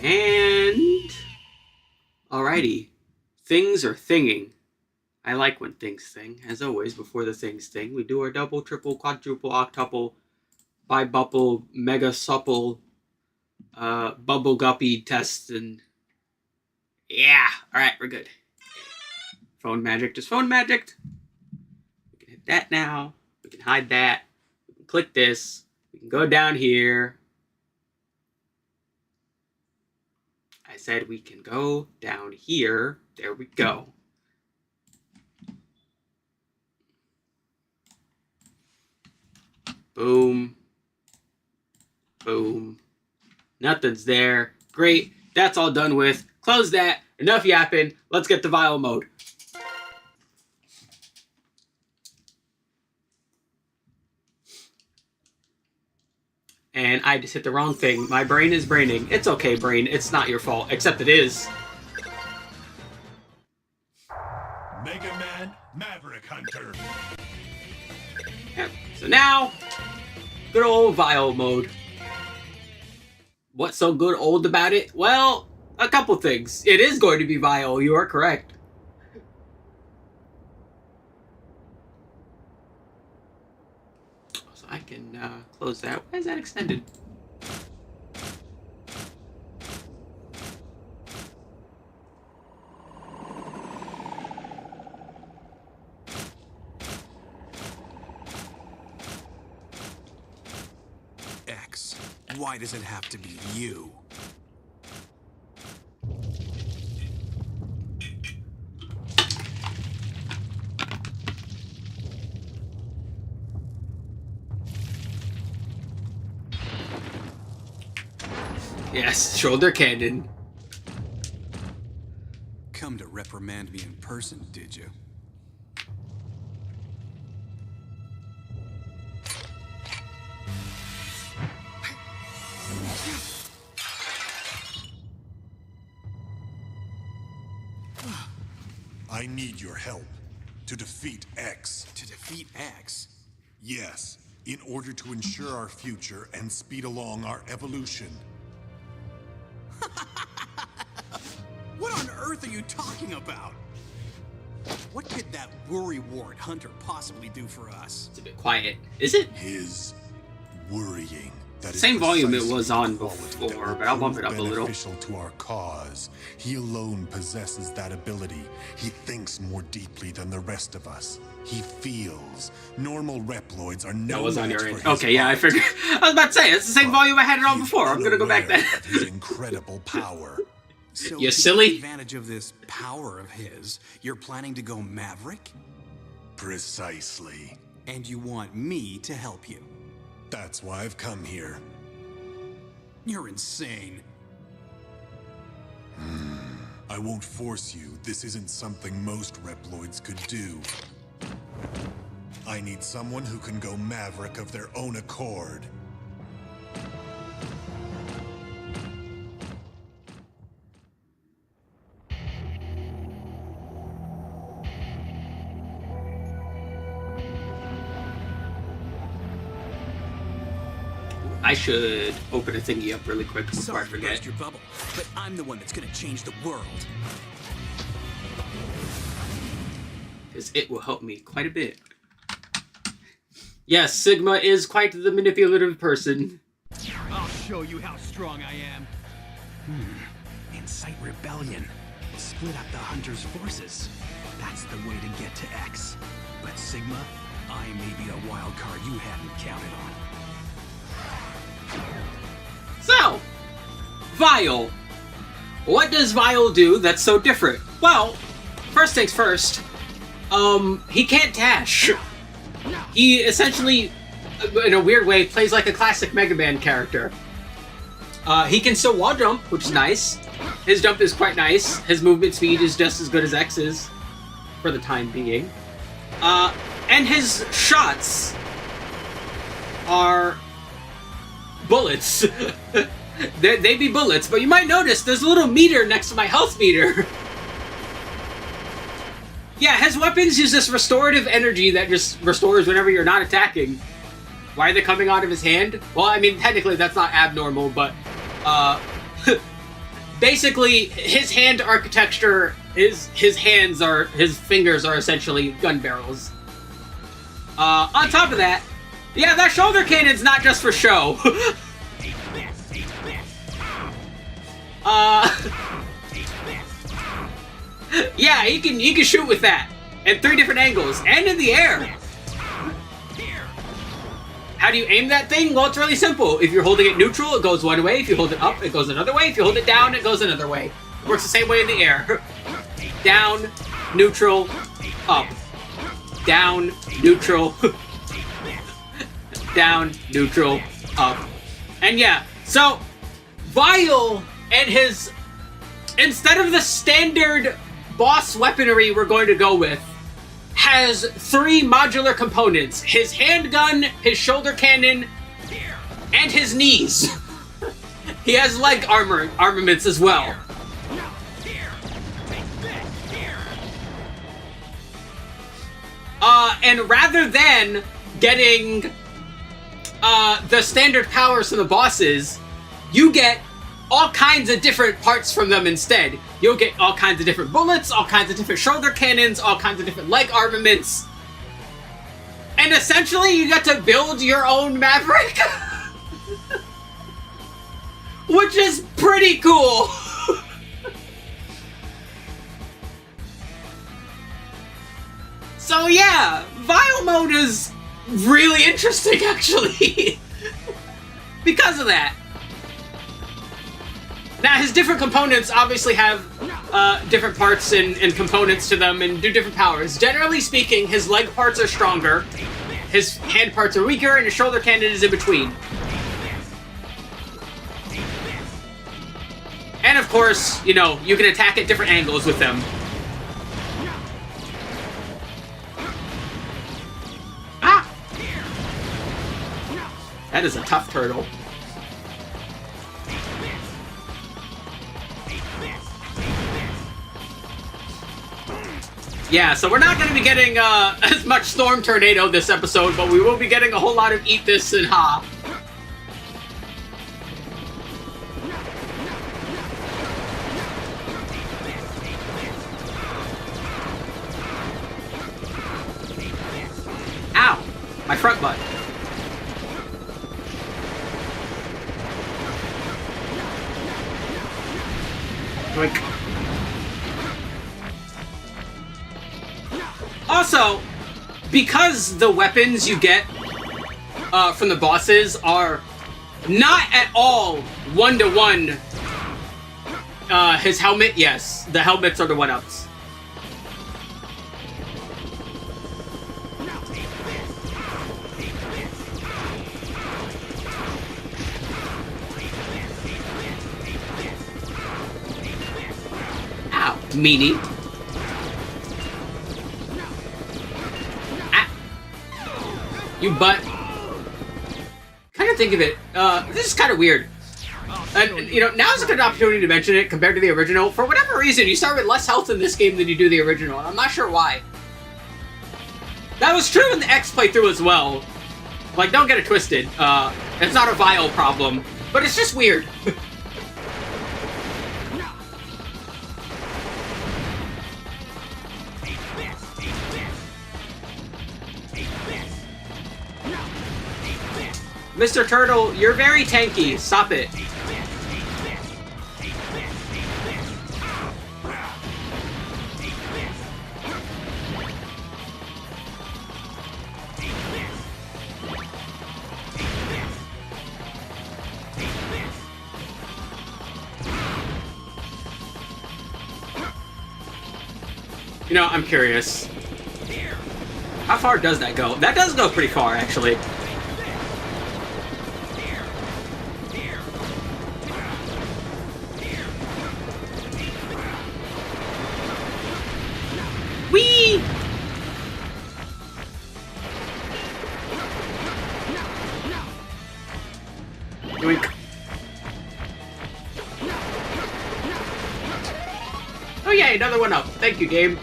And... Alrighty. Things are thinging. I like when things thing. As always, before the things thing, we do our double, triple, quadruple, octuple, bibupple, mega supple, bubble guppy test, and... Yeah! Alright, we're good. Phone magic, just phone magic. We can hit that now. We can hide that. We can click this. We can go down here. I said we can go down here. There we go. Boom. Boom. Nothing's there. Great. That's all done with. Close that. Enough yapping. Let's get to vial mode. And I just hit the wrong thing. My brain is braining. It's okay, brain. It's not your fault. Except it is. Mega Man Maverick Hunter. Yep. So now, good old vial mode. What's so good old about it? Well, a couple things. It is going to be vial. You are correct. So I can close that. Why is that extended? X, why does it have to be you? Yes, shoulder cannon. Come to reprimand me in person, did you? I need your help to defeat X. To defeat X? Yes, in order to ensure our future and speed along our evolution. What on earth are you talking about? What could that worrywart Hunter possibly do for us? It's a bit quiet. Is it? His worrying. That Same is volume it precisely was on the quality that before, will but I'll bump it prove up a little. beneficial to our cause. He alone possesses that ability. He thinks more deeply than the rest of us. He feels. Normal Reploids are no That was on match your for end. his Okay, yeah, I art. figured. I was about to say, it's the same volume I had it on He's before. I'm gonna go back unaware there. of his incredible power. So You to silly? take advantage of this power of his, you're planning to go Maverick? Precisely. And you want me to help you? That's why I've come here. You're insane. I won't force you. This isn't something most Reploids could do. I need someone who can go Maverick of their own accord. I should open a thingy up really quick before I Sorry to forget. burst your bubble, but I'm the one that's gonna change the world. Because it will help me quite a bit. Yes, Sigma is quite the manipulative person. I'll show you how strong I am. Incite rebellion. Split up the Hunter's forces. That's the way to get to X. But Sigma, I may be a wild card you hadn't counted on. So, Vial. What does Vial do that's so different? Well, first things first, he can't dash. He essentially, in a weird way, plays like a classic Mega Man character. He can still wall jump, which is nice. His jump is quite nice. His movement speed is just as good as X's, for the time being. And his shots are bullets. They be bullets, but you might notice there's a little meter next to my health meter. Yeah, his weapons use this restorative energy that just restores whenever you're not attacking. Why are they coming out of his hand? Well, I mean, technically that's not abnormal, but basically, his hand architecture, his fingers are essentially gun barrels. On top of that, yeah, that shoulder cannon's not just for show. Yeah, you can shoot with that at 3 different angles and in the air. How do you aim that thing? Well, it's really simple. If you're holding it neutral, it goes one way. If you hold it up, it goes another way. If you hold it down, it goes another way. It works the same way in the air. Down, neutral, up. Down, neutral, down, neutral, up. And yeah, so Vile and his, instead of the standard boss weaponry we're going to go with, has 3 modular components: his handgun, his shoulder cannon, and his knees. He has leg armaments as well. And rather than getting the standard powers from the bosses, you get all kinds of different parts from them instead. You'll get all kinds of different bullets, all kinds of different shoulder cannons, all kinds of different leg armaments. And essentially, you get to build your own Maverick. Which is pretty cool. So yeah, Vile mode is really interesting, actually. Because of that. Now, his different components obviously have different parts and components to them and do different powers. Generally speaking, his leg parts are stronger, his hand parts are weaker, and his shoulder cannon is in between. And of course, you know, you can attack at different angles with them. Ah! That is a tough turtle. Yeah, so we're not going to be getting as much Storm Tornado this episode, but we will be getting a whole lot of Eat This and Ha. Ow! My front butt. Like. Also, because the weapons you get from the bosses are not at all one-to-one, his helmet, yes, the helmets are the one-ups. Ow, meanie. You butt. Kind of think of it. This is kind of weird. And, you know, now's a good opportunity to mention it compared to the original. For whatever reason, you start with less health in this game than you do the original, and I'm not sure why. That was true in the X playthrough as well. Like, don't get it twisted. It's not a Vile problem, but it's just weird. Mr. Turtle, you're very tanky. Stop it. You know, I'm curious. How far does that go? That does go pretty far, actually. Whee! Yoink. Oh yeah, another one up. Thank you, game.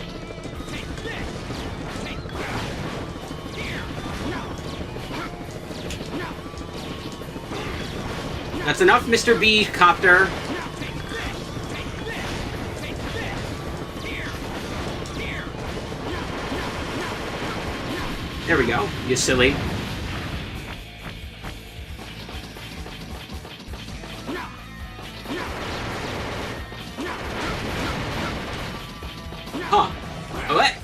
That's enough, Mr. B Copter. There we go, you silly. Huh. What?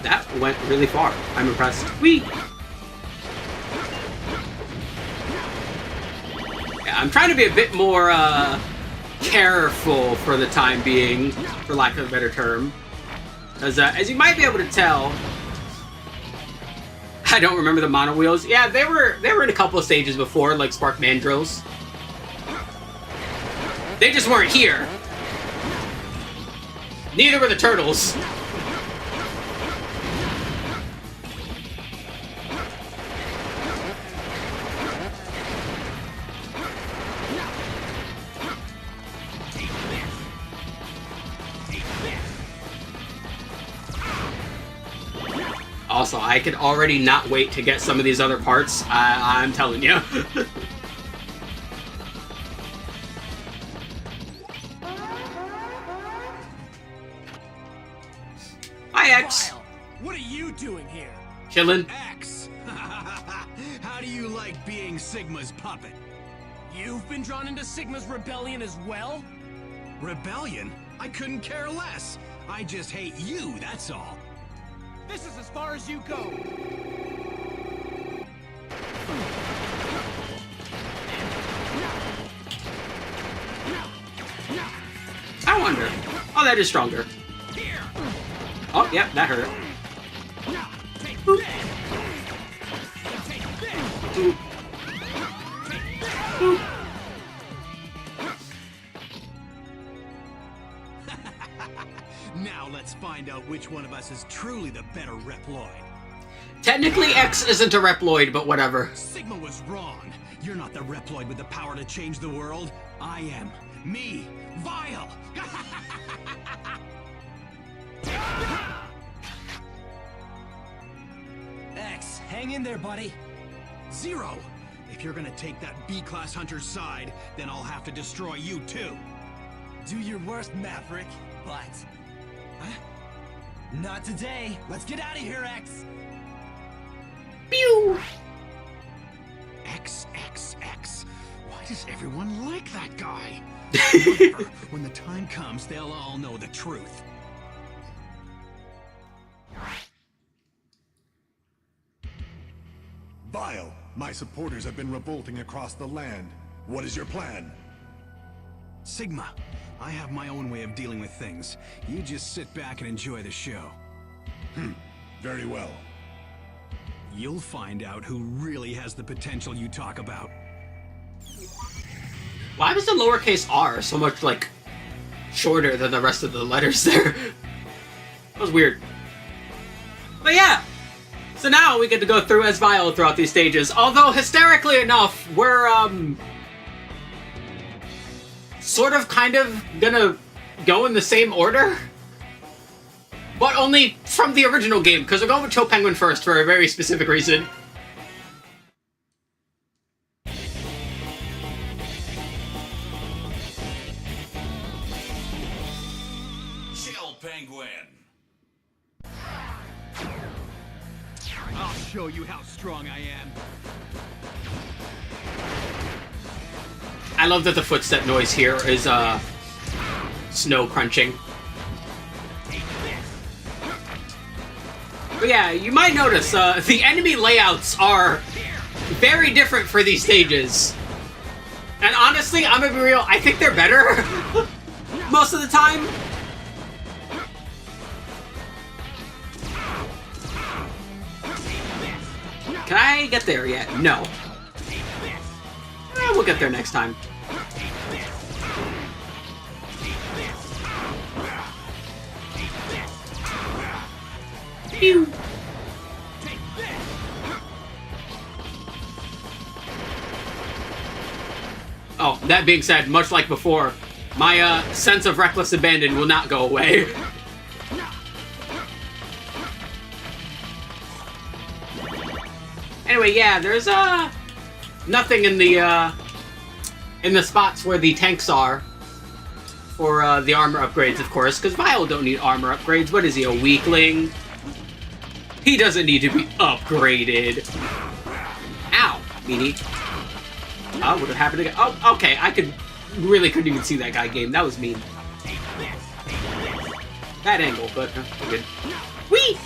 That went really far. I'm impressed. Whee! Yeah, I'm trying to be a bit more, careful for the time being, for lack of a better term. Because, as you might be able to tell, I don't remember the mono wheels. Yeah, they were in a couple of stages before, like Spark Mandrills. They just weren't here. Neither were the turtles. Also, I could already not wait to get some of these other parts. I'm telling you. Hi, X. Vile, what are you doing here? Chillin'. X. How do you like being Sigma's puppet? You've been drawn into Sigma's rebellion as well? Rebellion? I couldn't care less. I just hate you, that's all. This is as far as you go. I wonder. Oh, that is stronger. Oh, yep, that hurt. Boop. Boop. Boop. Now let's find out which one of us is truly the better Reploid. Technically, X isn't a Reploid, but whatever. Sigma was wrong. You're not the Reploid with the power to change the world. I am. Me. Vile. X, hang in there, buddy. Zero. If you're gonna take that B-class hunter's side, then I'll have to destroy you too. Do your worst, Maverick, but... Huh? Not today. Let's get out of here, X. Pew! X. Why does everyone like that guy? Whatever. When the time comes, they'll all know the truth. Vile, my supporters have been revolting across the land. What is your plan? Sigma, I have my own way of dealing with things. You just sit back and enjoy the show. Very well. You'll find out who really has the potential you talk about. Why was the lowercase r so much, like, shorter than the rest of the letters there? That was weird. But yeah! So now we get to go through as Vile throughout these stages. Although, hysterically enough, we're, sort of, kind of, gonna go in the same order. But only from the original game, because we're going with Chill Penguin first for a very specific reason. Chill Penguin. I'll show you how strong I am. I love that the footstep noise here is, snow crunching. But yeah, you might notice, the enemy layouts are very different for these stages. And honestly, I'm gonna be real, I think they're better most of the time. Can I get there yet? No. We'll get there next time. Pew. Oh, that being said, much like before, my sense of reckless abandon will not go away. Anyway, yeah, there's nothing in the spots where the tanks are for the armor upgrades, of course, because Vile don't need armor upgrades. What is he, a weakling? He doesn't need to be upgraded. Ow, meanie. Oh, what happened again? Oh, okay, really couldn't even see that guy game. That was mean. Bad angle, but we're good. Whee!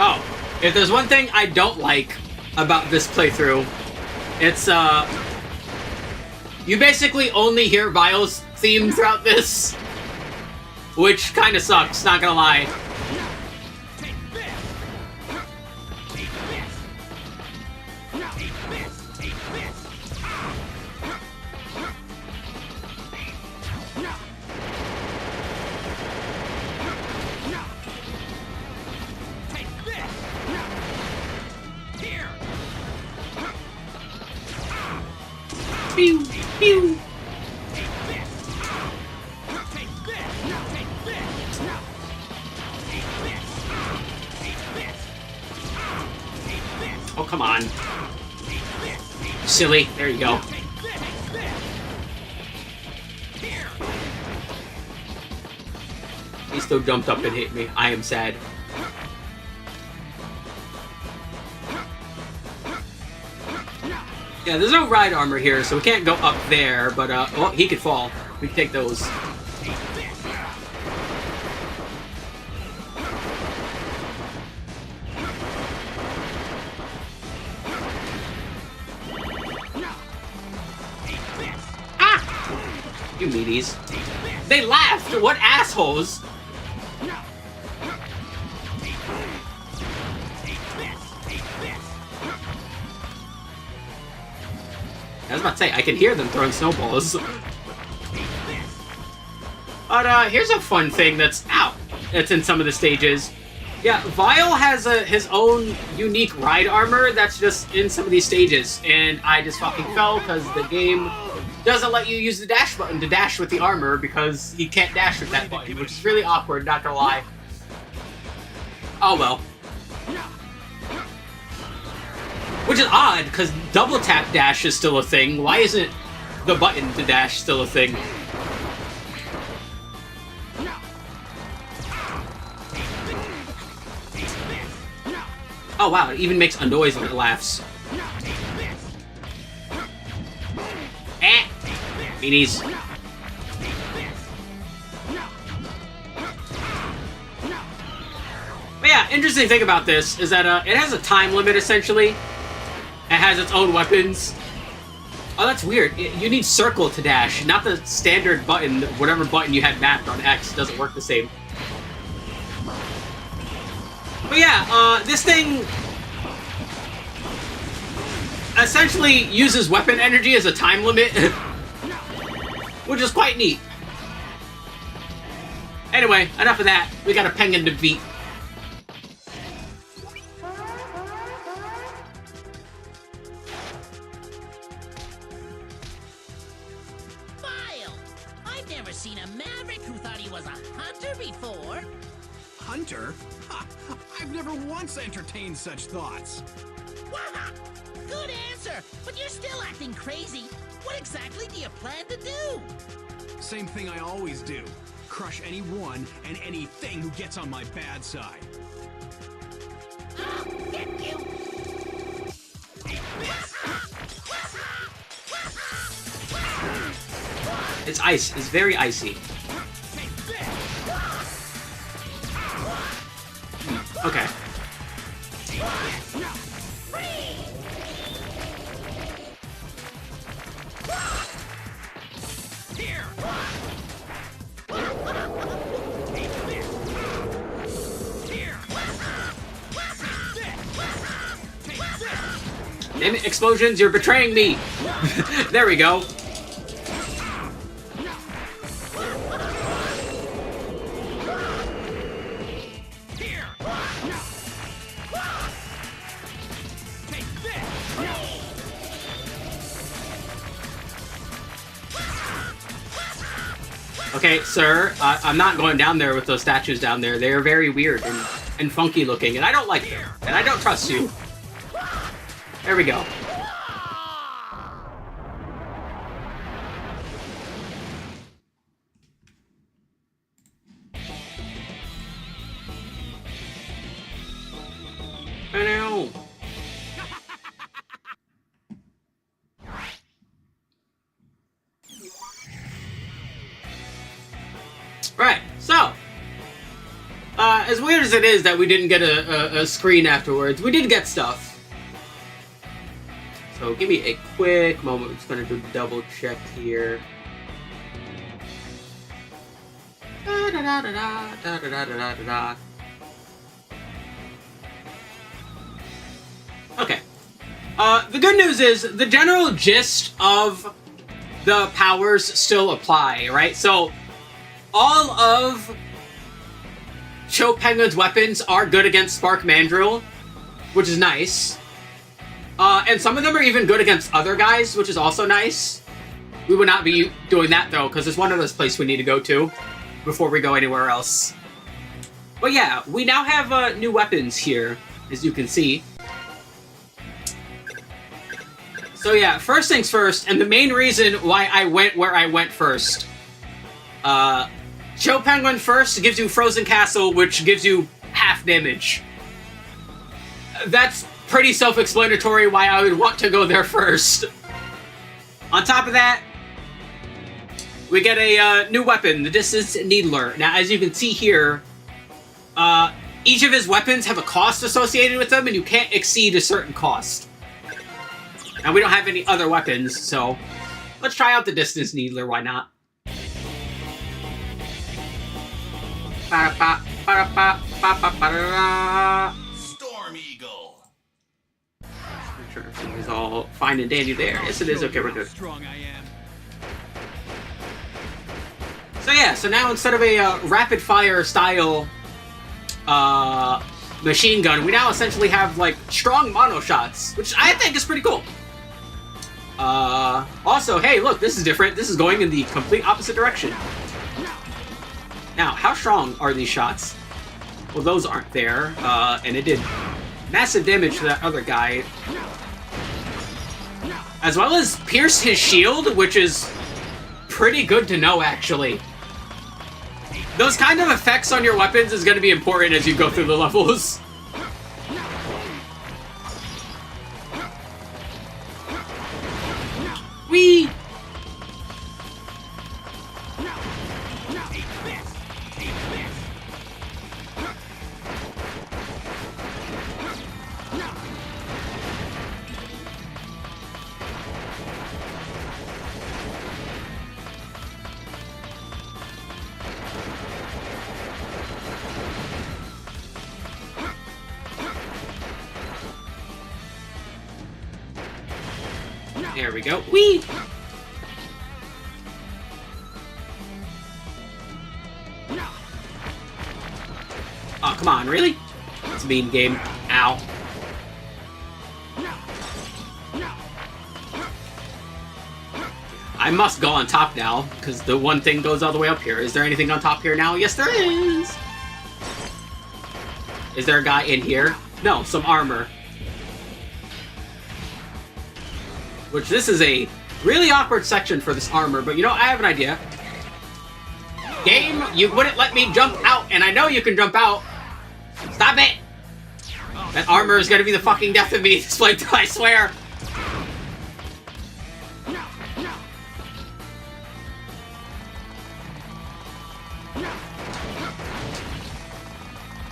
Oh, if there's one thing I don't like about this playthrough, it's, you basically only hear Vile's theme throughout this, which kind of sucks, not gonna lie. Pew, pew. Oh, come on. Silly. There you go. He still jumped up and hit me. I am sad. Yeah, there's no ride armor here, so we can't go up there, but, oh, he could fall. We can take those. Ah! You meaties. They laughed! What assholes! I was about to say, I can hear them throwing snowballs. But, here's a fun thing that's out. That's in some of the stages. Yeah, Vile has his own unique ride armor that's just in some of these stages. And I just fucking fell because the game doesn't let you use the dash button to dash with the armor because you can't dash with that button, which is really awkward, not gonna lie. Oh well. Which is odd, because double tap dash is still a thing. Why isn't the button to dash still a thing? Oh wow, it even makes a noise when it laughs. Eh! Meanies. But yeah, interesting thing about this is that it has a time limit, essentially. It has its own weapons. Oh, that's weird. You need circle to dash, not the standard button. Whatever button you had mapped on X doesn't work the same. But yeah, this thing essentially uses weapon energy as a time limit, which is quite neat. Anyway, enough of that. We got a penguin to beat. Seen a Maverick who thought he was a hunter before. Hunter? Ha! I've never once entertained such thoughts. Good answer, but you're still acting crazy. What exactly do you plan to do? Same thing I always do. Crush anyone and anything who gets on my bad side. I'll get you. It's ice. It's very icy. Okay. Damn it, explosions, you're betraying me! There we go. Okay, sir, I'm not going down there with those statues down there. They are very weird and funky looking, and I don't like it. And I don't trust you. There we go. I know. Right, so as weird as it is that we didn't get a screen afterwards, we did get stuff. So give me a quick moment. I'm just gonna do a double check here. Da da da da da da da da da da. Okay. The good news is the general gist of the powers still apply, right? So all of Cho Penguin's weapons are good against Spark Mandrill, which is nice. And some of them are even good against other guys, which is also nice. We would not be doing that, though, because it's one of those places we need to go to before we go anywhere else. But yeah, we now have new weapons here, as you can see. So yeah, first things first, and the main reason why I went where I went first. Cho Penguin first gives you Frozen Castle, which gives you half damage. That's pretty self-explanatory why I would want to go there first. On top of that, we get a new weapon, the Distance Needler. Now, as you can see here, each of his weapons have a cost associated with them, and you can't exceed a certain cost. Now, we don't have any other weapons, so let's try out the Distance Needler, why not? Storm Eagle. Make sure everything's all fine and dandy there. Yes, it is. Okay, we're good. Strong I am. So yeah, so now instead of a rapid-fire style machine gun, we now essentially have, like, strong mono shots, which I think is pretty cool. Also, hey, look, this is different. This is going in the complete opposite direction. Now, how strong are these shots? Well, those aren't there, and it did massive damage to that other guy. As well as pierce his shield, which is pretty good to know, actually. Those kind of effects on your weapons is going to be important as you go through the levels. Whee! There we go. Whee! Oh, come on, really? It's a mean game. Ow. I must go on top now, because the one thing goes all the way up here. Is there anything on top here now? Yes, there is! Is there a guy in here? No, some armor. Which, this is a really awkward section for this armor, but you know, I have an idea. Game, you wouldn't let me jump out, and I know you can jump out. Stop it! That armor is gonna be the fucking death of me this playthrough, I swear!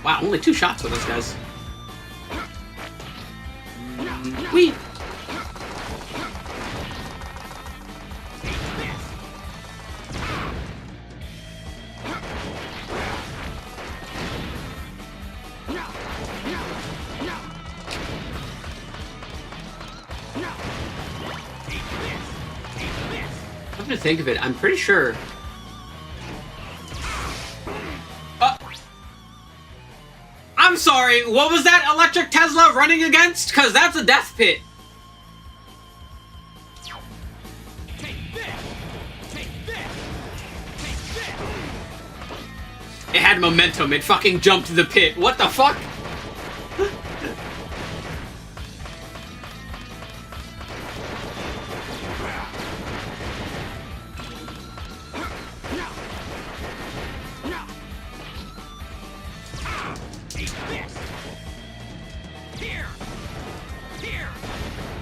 Wow, only 2 shots with those guys. Whee! I'm gonna think of it. I'm pretty sure. I'm sorry. What was that electric Tesla running against? Because that's a death pit. It had momentum. It fucking jumped the pit. What the fuck?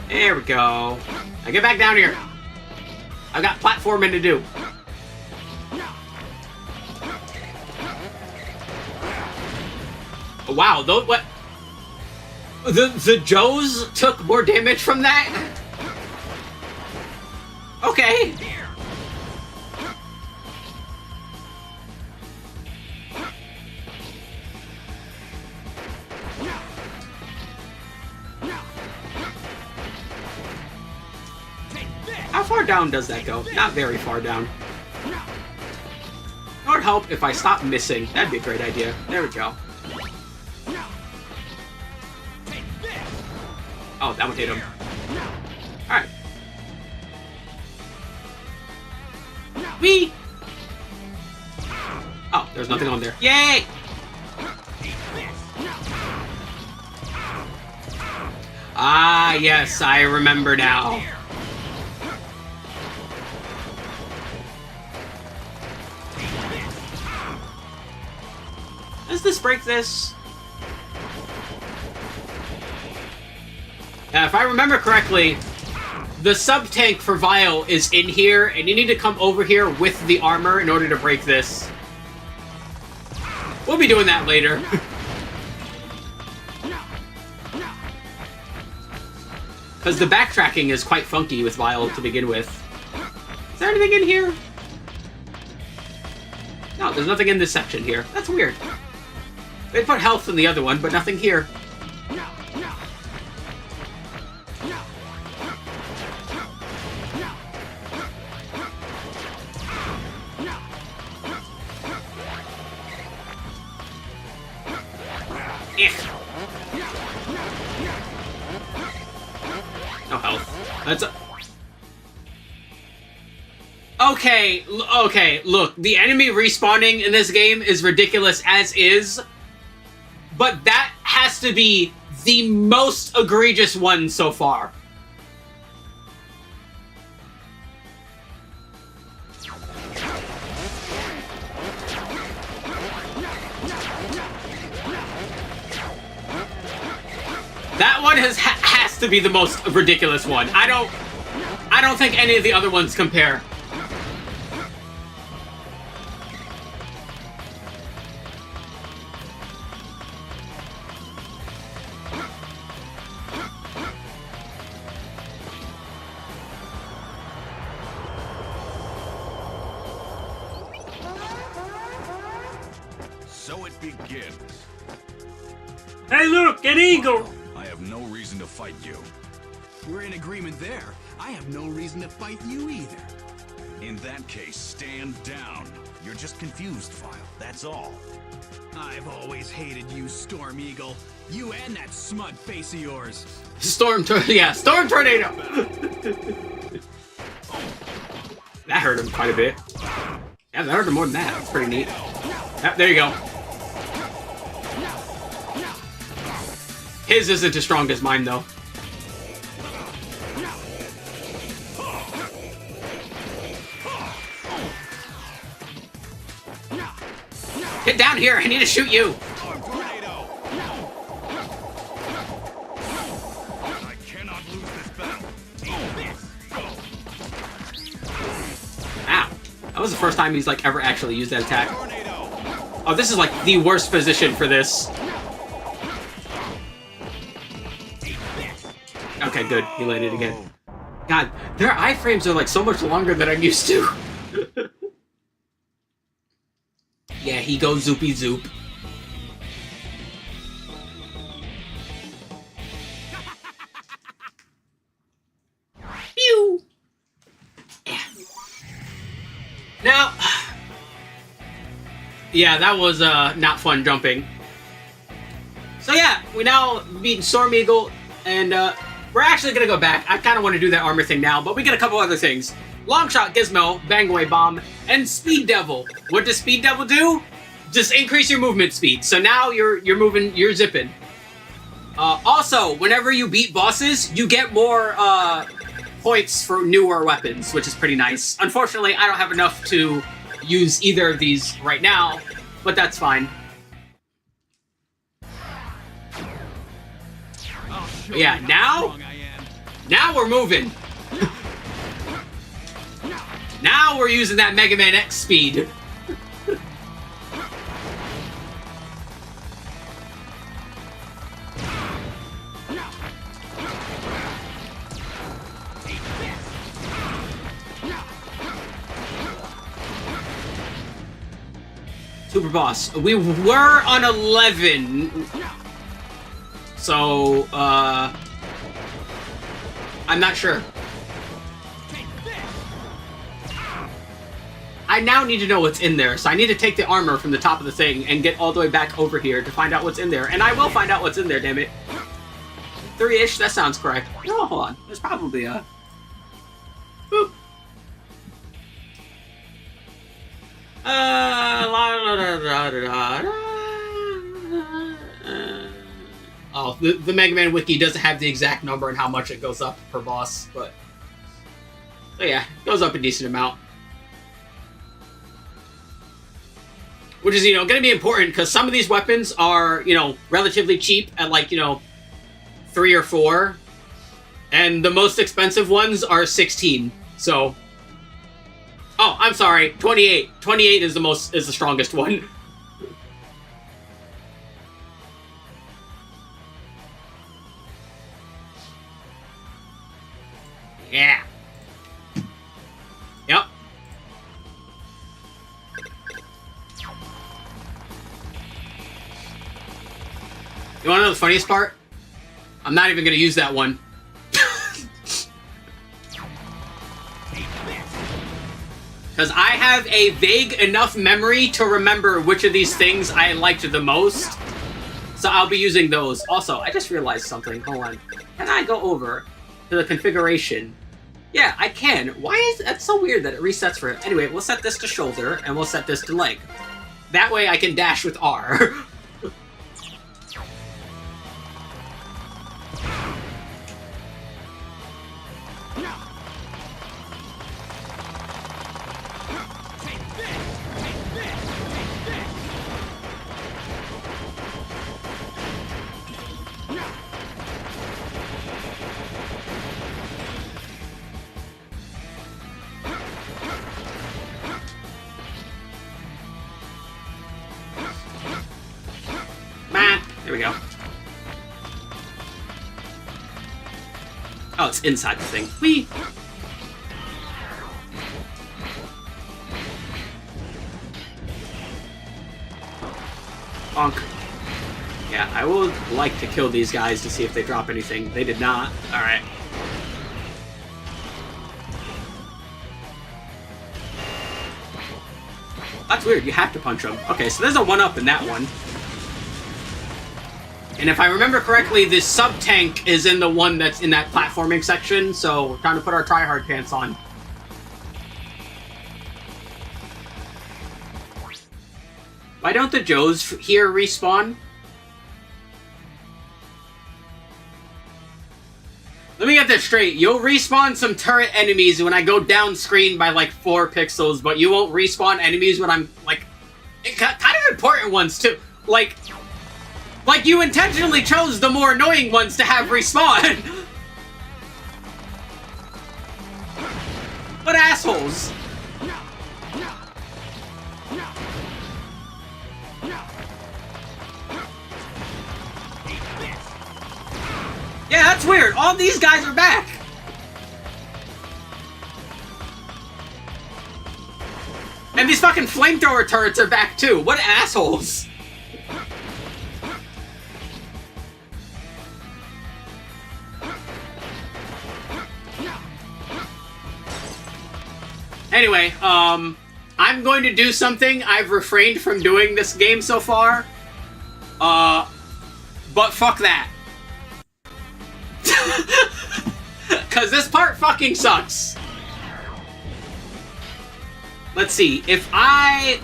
There we go. Now get back down here. I've got platforming to do. Wow, those what? The Joes took more damage from that? Okay. How far down does that go? Not very far down. It would help if I stopped missing. That'd be a great idea. There we go. Oh, that one hit him. Alright. Whee! Oh, there's nothing on there. Yay! Ah, yes, I remember now. Does this break this? If I remember correctly, the sub-tank for Vile is in here, and you need to come over here with the armor in order to break this. We'll be doing that later. Because the backtracking is quite funky with Vile to begin with. Is there anything in here? No, there's nothing in this section here. That's weird. They put health in the other one, but nothing here. No health. That's a... Okay, okay, look, the enemy respawning in this game is ridiculous as is, but that has to be the most egregious one so far. That one has to be the most ridiculous one. I don't think any of the other ones compare. So it begins. Hey look, an eagle! I have no reason to fight you. We're in agreement there. I have no reason to fight you either. In that case, stand down. You're just confused, Vile. That's all. I've always hated you, Storm Eagle. You and that smug face of yours. Storm Tornado. That hurt him quite a bit. Yeah, that hurt him more than that. That's pretty neat. Yep, there you go. His isn't as strong as mine, though. Get down here! I need to shoot you! I cannot lose this battle. Ow. That was the first time he's, like, ever actually used that attack. Oh, this is, like, the worst position for this. Okay, good. He landed again. God, their iframes are, like, so much longer than I'm used to. Yeah, he goes zoopy zoop. Pew! Yeah. Now... Yeah, that was, not fun jumping. So yeah, we now beat Storm Eagle, and, we're actually gonna go back. I kinda wanna do that armor thing now, but we get a couple other things. Longshot Gizmo, Bang Away Bomb, and Speed Devil. What does Speed Devil do? just increase your movement speed. So now you're moving, you're zipping. Also, whenever you beat bosses, you get more points for newer weapons, which is pretty nice. Unfortunately, I don't have enough to use either of these right now, but that's fine. Yeah, now we're moving. Now we're using that Mega Man X speed. Super boss. We were on 11. So, I'm not sure. I now need to know what's in there, so I need to take the armor from the top of the thing and get all the way back over here to find out what's in there. And I will find out what's in there, damn it. 3-ish, that sounds correct. No, hold on. There's probably a... Boop. Oh, the Mega Man Wiki doesn't have the exact number and how much it goes up per boss, but... So yeah, it goes up a decent amount. Which is, going to be important, because some of these weapons are, relatively cheap at, like, 3 or 4. And the most expensive ones are 16, so... Oh, I'm sorry, 28. 28 is the strongest one. Yeah. Yep. You wanna know the funniest part? I'm not even gonna use that one. Because I have a vague enough memory to remember which of these things I liked the most. So I'll be using those. Also, I just realized something. Hold on. Can I go over to the configuration? Yeah, I can. Why is that's so weird that it resets for it? Anyway, we'll set this to shoulder, and we'll set this to leg. That way I can dash with R. There we go. Oh, it's inside the thing. Whee! Bonk. Yeah, I would like to kill these guys to see if they drop anything. They did not. Alright. That's weird, you have to punch them. Okay, so there's a 1-up in that one. And if I remember correctly, this sub-tank is in the one that's in that platforming section, so we're trying to put our try-hard pants on. Why don't the Joes here respawn? Let me get this straight. You'll respawn some turret enemies when I go down screen by like 4 pixels, but you won't respawn enemies when I'm like... kind of important ones too. Like you intentionally chose the more annoying ones to have respawn. What assholes? Yeah, that's weird. All these guys are back. And these fucking flamethrower turrets are back too. What assholes? Anyway, I'm going to do something I've refrained from doing this game so far. But fuck that. Cause this part fucking sucks. Let's see, if I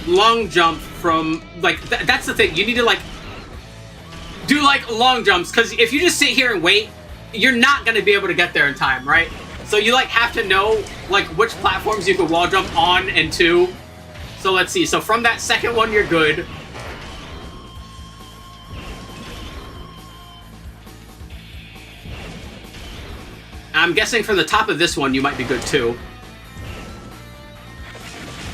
long jump from, like, that's the thing. You need to, like, do, like, long jumps, because if you just sit here and wait, you're not going to be able to get there in time, right? So you, like, have to know, like, which platforms you can wall jump on and to. So let's see. So from that second one, you're good. I'm guessing from the top of this one, you might be good, too.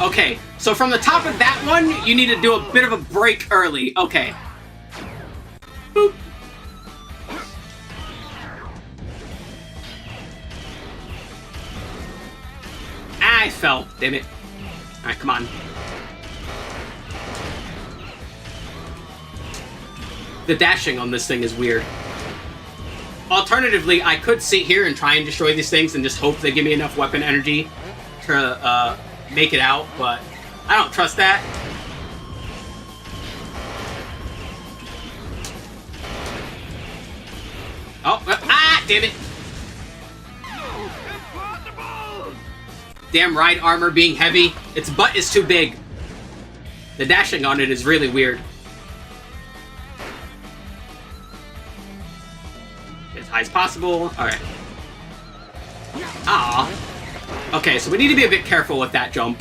Okay, so from the top of that one, you need to do a bit of a break early. Okay. Boop. I fell. Damn it. Alright, come on. The dashing on this thing is weird. Alternatively, I could sit here and try and destroy these things and just hope they give me enough weapon energy to make it out, but I don't trust that. Oh, damn it. Damn ride armor being heavy. Its butt is too big. The dashing on it is really weird. As high as possible. Alright. Ah. Okay, so we need to be a bit careful with that jump.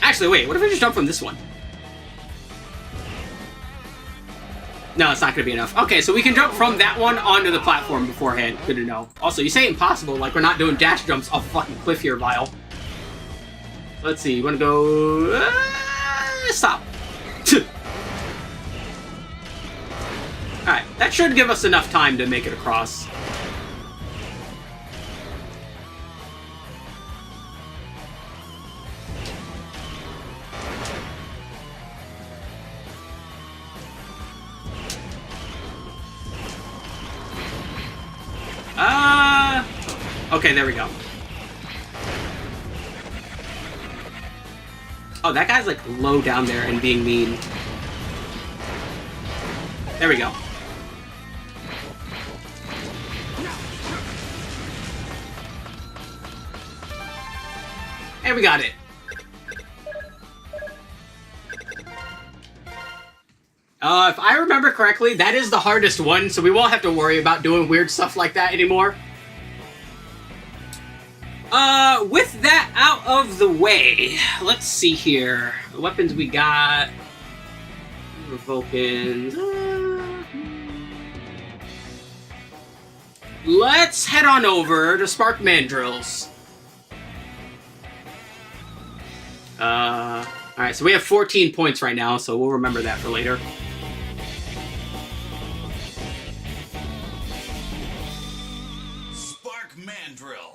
Actually, wait, what if I just jump from this one? No, it's not going to be enough. Okay, so we can jump from that one onto the platform beforehand. Good to know. Also, you say impossible, like we're not doing dash jumps off a fucking cliff here, Vile. Let's see, you want to go... stop. Alright, that should give us enough time to make it across. Okay, there we go. Oh, that guy's like low down there and being mean. There we go. And we got it. If I remember correctly, that is the hardest one, so we won't have to worry about doing weird stuff like that anymore. With that out of the way, let's see here. The weapons we got... Vulcans... Let's head on over to Spark Mandrills. Alright, so we have 14 points right now, so we'll remember that for later. Spark Mandrill.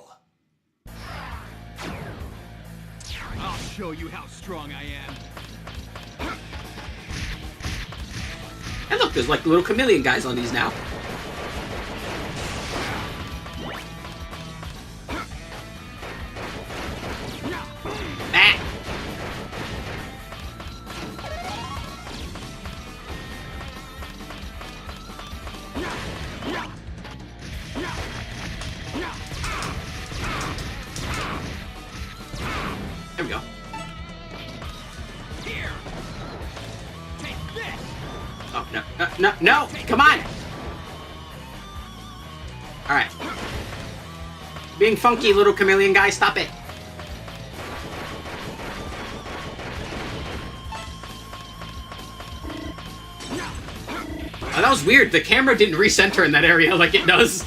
I'll show you how strong I am. And look, there's like little chameleon guys on these now. Ah. There we go. Here. Take this. Oh, no, come on! Alright. Being funky, little chameleon guy, stop it. Oh, that was weird. The camera didn't recenter in that area like it does.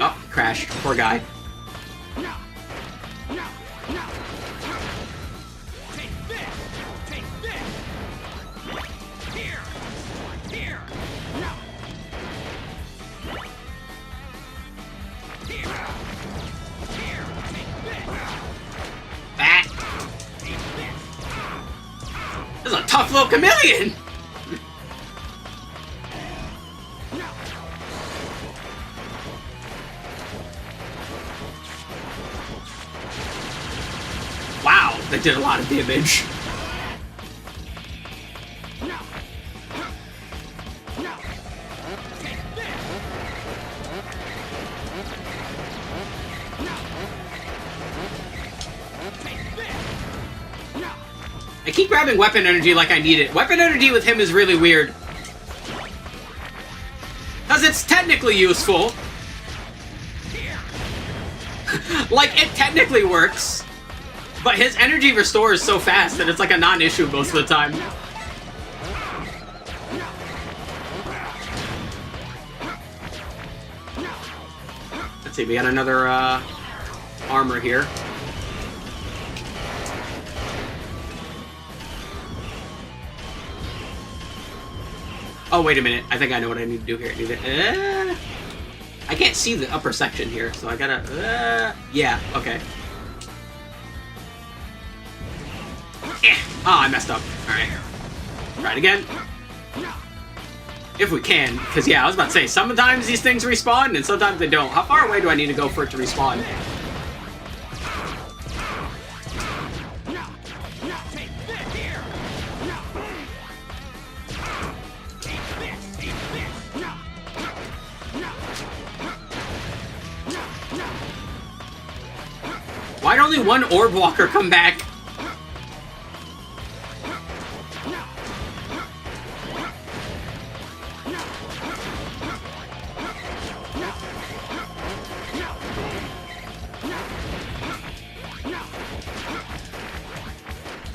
Oh, crashed. Poor guy. Take this. Take this. Here. Here. Here. Here. Take this. Ah. This is a tough little chameleon! Wow, that did a lot of damage. I keep grabbing weapon energy like I need it. Weapon energy with him is really weird. Because it's technically useful. Like, it technically works. But his energy restores so fast that it's like a non-issue most of the time. Let's see, we got another armor here. Oh, wait a minute. I think I know what I need to do here. I can't see the upper section here, so I gotta... yeah, okay. Oh, I messed up. Alright. Try it again. If we can, because yeah, I was about to say, sometimes these things respawn, and sometimes they don't. How far away do I need to go for it to respawn? Why'd only one orb walker come back?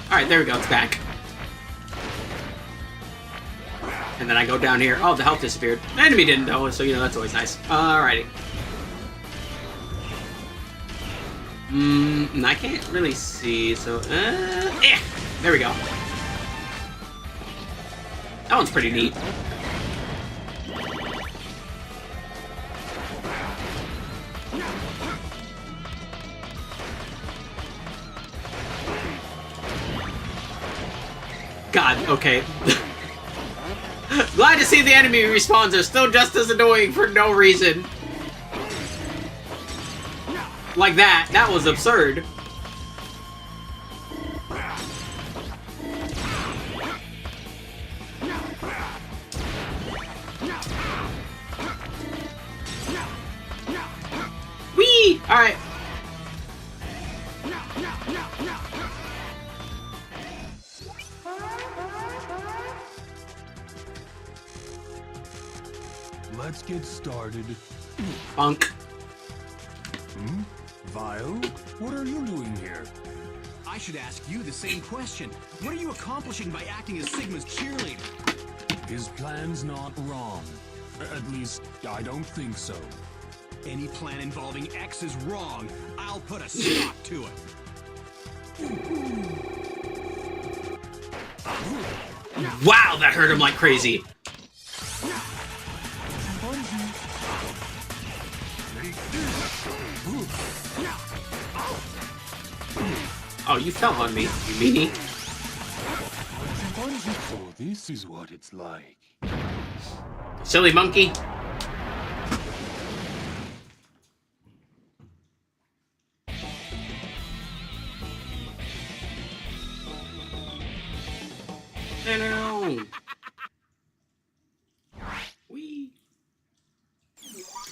Alright, there we go, it's back. And then I go down here. Oh, the health disappeared. The enemy didn't though, so you know, that's always nice. Alrighty. I can't really see, so... there we go. That one's pretty neat. God, okay. Glad to see the enemy respawns are still just as annoying for no reason. Like that. That was absurd. Whee! Alright. Let's get started. Punk. Vile, what are you doing here? I should ask you the same question. What are you accomplishing by acting as Sigma's cheerleader? His plan's not wrong. At least, I don't think so. Any plan involving X is wrong. I'll put a stop to it. Wow, that hurt him like crazy. Oh, you fell on me, you meanie. So this is what it's like. Silly monkey. No. Whee.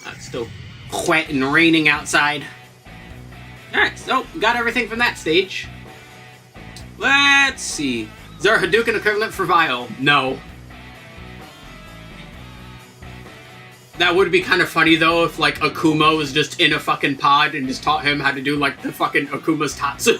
It's still wet and raining outside. Alright, so got everything from that stage. Let's see. Is there a Hadouken equivalent for Vile? No. That would be kind of funny though if like Akuma was just in a fucking pod and just taught him how to do like the fucking Akuma's Tatsu.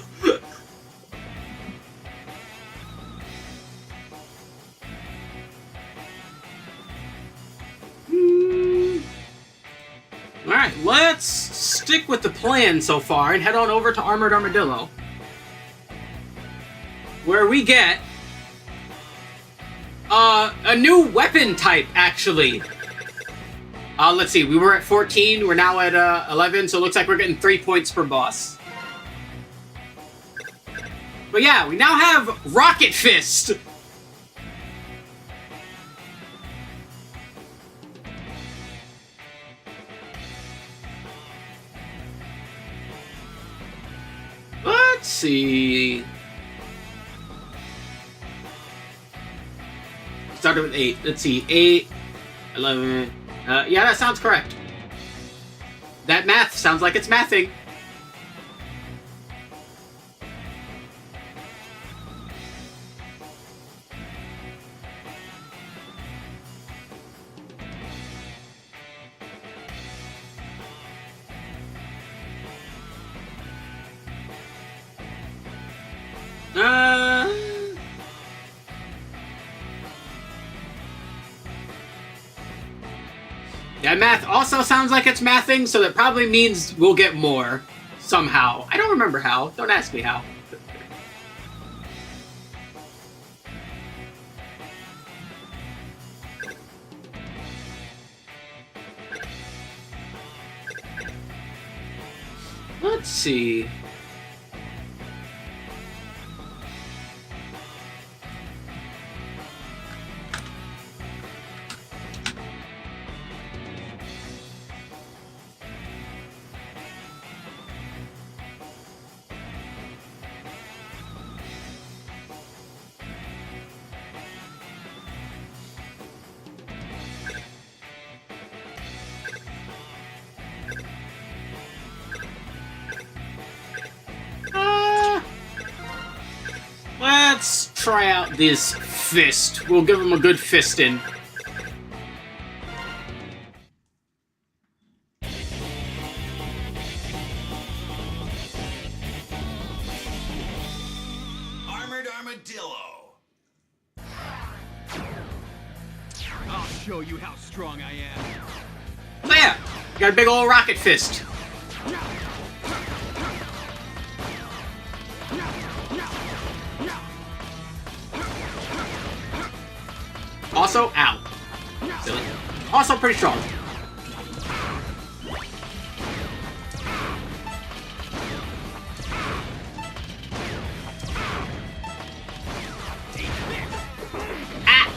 Alright, let's stick with the plan so far and head on over to Armored Armadillo. Where we get a new weapon type, actually. Let's see, we were at 14, we're now at 11, so it looks like we're getting 3 points per boss. But yeah, we now have Rocket Fist! Let's see... Started with 8. Let's see, 8, 11... yeah, that sounds correct. That math sounds like it's mathing. Yeah, math also sounds like it's mathing, so that probably means we'll get more. Somehow. I don't remember how. Don't ask me how. Let's see. Let's try out this fist. We'll give him a good fisting. Armored Armadillo. I'll show you how strong I am. Oh yeah, got a big old rocket fist. Also, ow. Silly. Also pretty strong. Ah!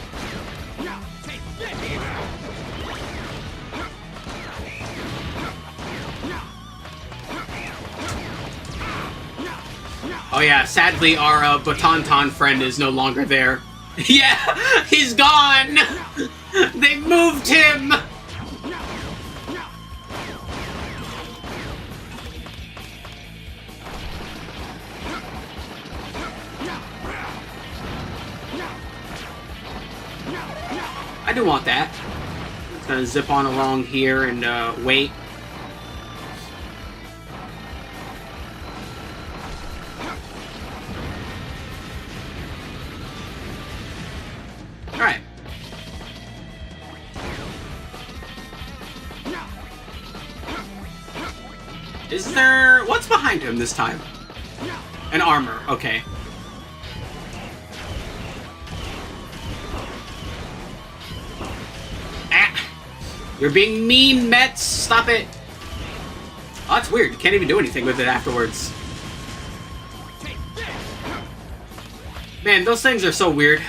Oh yeah, sadly our Batonton friend is no longer there. Yeah, he's gone! They moved him! I do want that. Just gonna zip on along here and wait. Alright. Is there... What's behind him this time? An armor, okay. Ah! You're being mean, Mets! Stop it! Oh, that's weird. You can't even do anything with it afterwards. Man, those things are so weird.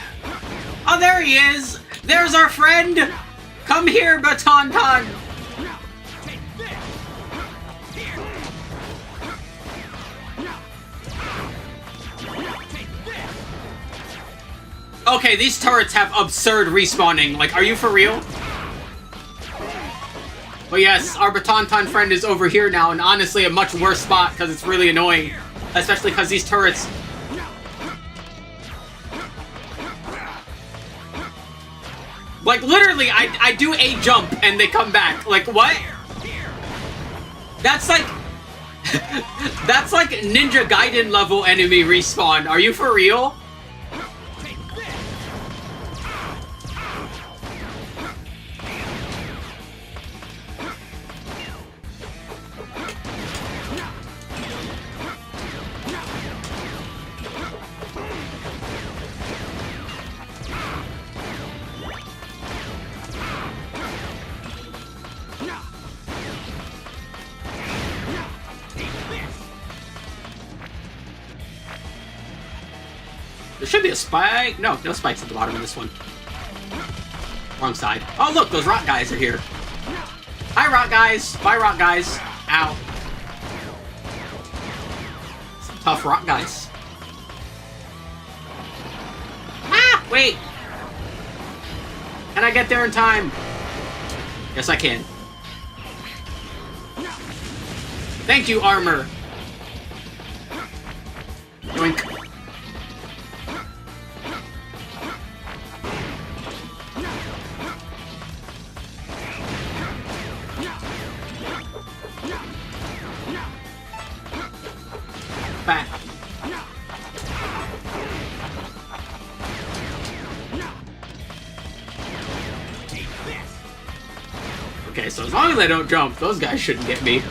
Oh, there he is! There's our friend! Come here, Batonton! Okay, these turrets have absurd respawning. Like, are you for real? But yes, our Batonton friend is over here now, and honestly a much worse spot because it's really annoying. Especially because these turrets... Like, literally, I do a jump and they come back. Like, what? That's like... That's like Ninja Gaiden level enemy respawn. Are you for real? There should be a spike. No, no spikes at the bottom of this one. Wrong side. Oh, look, those rock guys are here. Hi, rock guys. Bye, rock guys. Ow. Some tough rock guys. Ah, wait. Can I get there in time? Yes, I can. Thank you, armor. Yoink. Back. Okay, so as long as I don't jump, those guys shouldn't get me.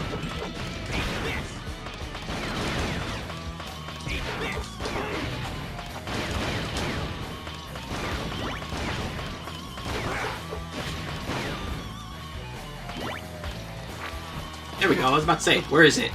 There we go, I was about to say, where is it?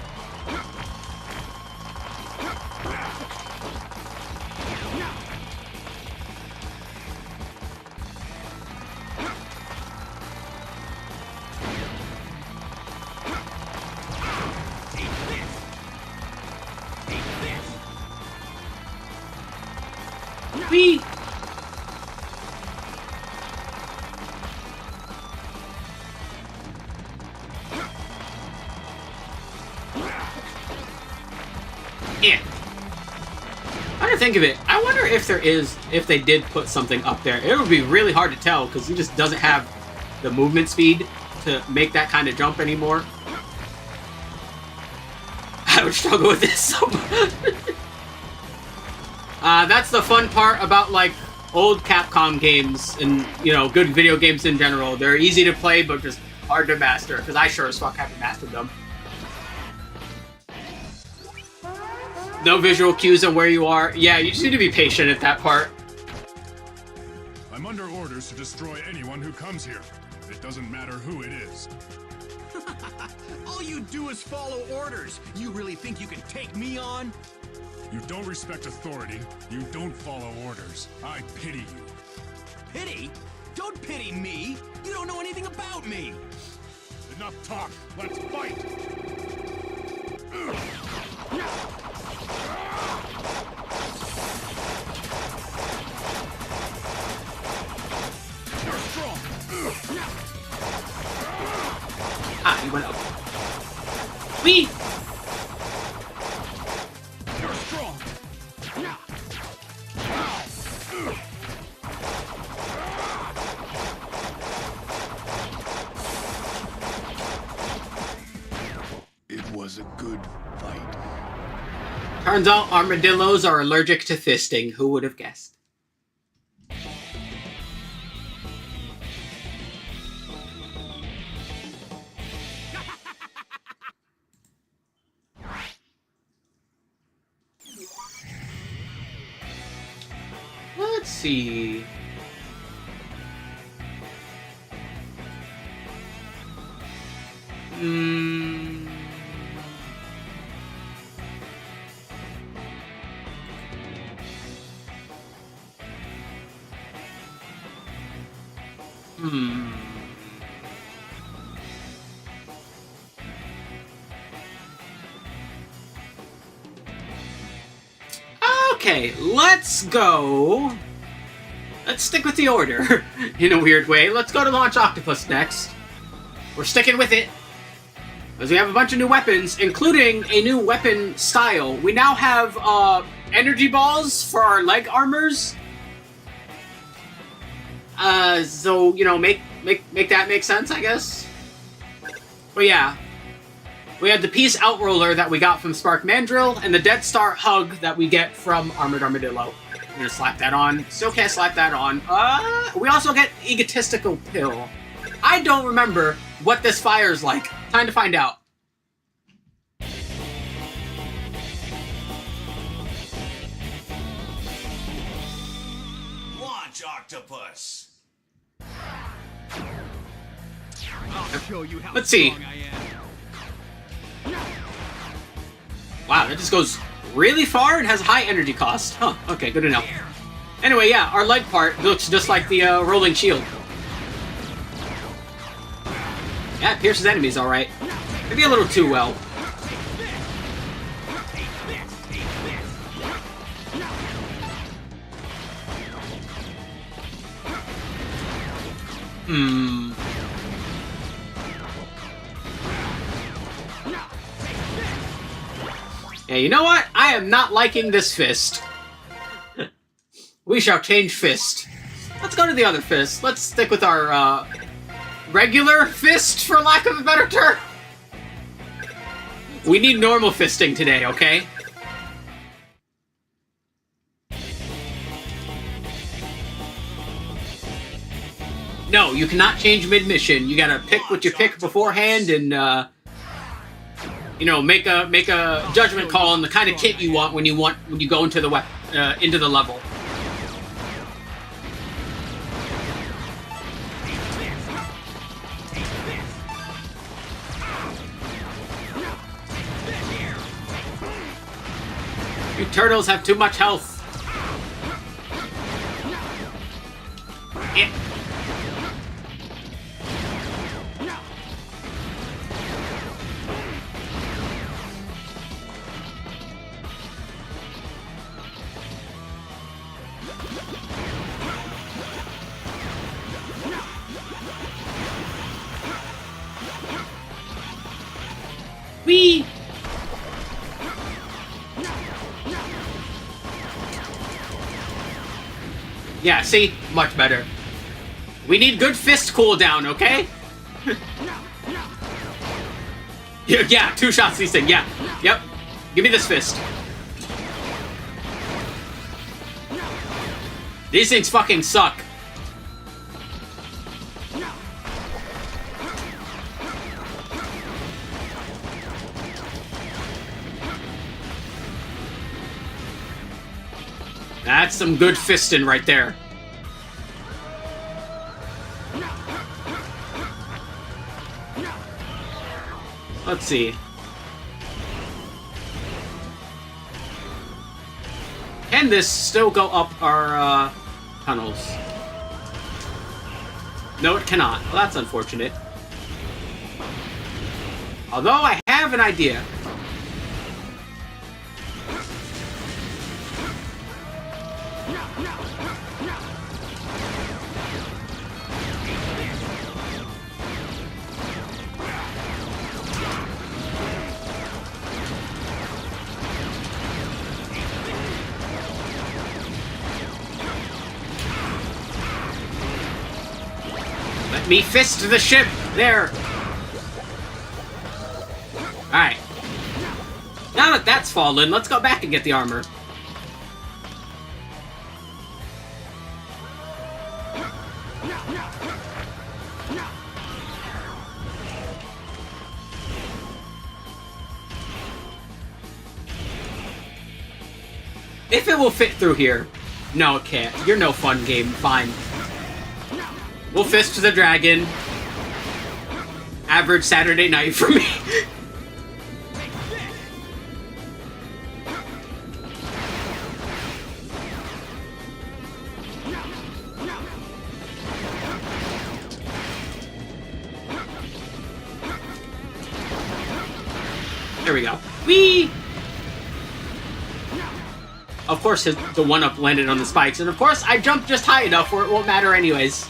Whee! Yeah. I didn't think of it. I wonder if if they did put something up there. It would be really hard to tell because he just doesn't have the movement speed to make that kind of jump anymore. I would struggle with this so much. That's the fun part about, like, old Capcom games and, you know, good video games in general. They're easy to play, but just hard to master, because I sure as fuck haven't mastered them. No visual cues on where you are. Yeah, you just need to be patient at that part. I'm under orders to destroy anyone who comes here. It doesn't matter who it is. All you do is follow orders. You really think you can take me on? You don't respect authority. You don't follow orders. I pity you. Pity? Don't pity me. You don't know anything about me. Enough talk. Let's fight. You're strong. Ah, he went up. Whee! You're strong. It was a good fight. Turns out armadillos are allergic to fisting. Who would have guessed? Let's see. Okay, let's go. Let's stick with the order in a weird way. Let's go to Launch Octopus next. We're sticking with it because we have a bunch of new weapons, including a new weapon style. We now have energy balls for our leg armors. So you know, make that make sense, I guess. But yeah, we have the Peace Outroller that we got from Spark Mandrill, and the Dead Star Hug that we get from Armored Armadillo. I'm gonna slap that on. Still can't slap that on. We also get Egotistical Pill. I don't remember what this fire's like. Time to find out. Launch Octopus. I'll show you how Let's see. strong I am. Wow, that just goes really far and has a high energy cost. Huh, okay, good to know. Anyway, yeah, our leg part looks just like the rolling shield. Yeah, it pierces enemies alright. Maybe a little too well. Yeah, you know what? I am not liking this fist. We shall change fist. Let's go to the other fist. Let's stick with our, regular fist, for lack of a better term. We need normal fisting today, okay? No, you cannot change mid-mission. You gotta pick what you pick beforehand and, you know, make a judgment call on the kind of kit you want when you go into the level. You turtles have too much health. Yeah. Whee! Yeah, see? Much better. We need good fist cooldown, okay? Yeah, 2 shots these things, yeah. Yep. Give me this fist. These things fucking suck. That's some good fisting right there. Let's see. Can this still go up our tunnels? No, it cannot. Well, that's unfortunate. Although I have an idea. Let me fist the ship! There! Alright. Now that that's fallen, let's go back and get the armor. If it will fit through here. No, it can't. You're no fun game. Fine. We'll fist the dragon. Average Saturday night for me. There we go. Whee! Of course, the 1-up landed on the spikes, and of course, I jumped just high enough where it won't matter anyways.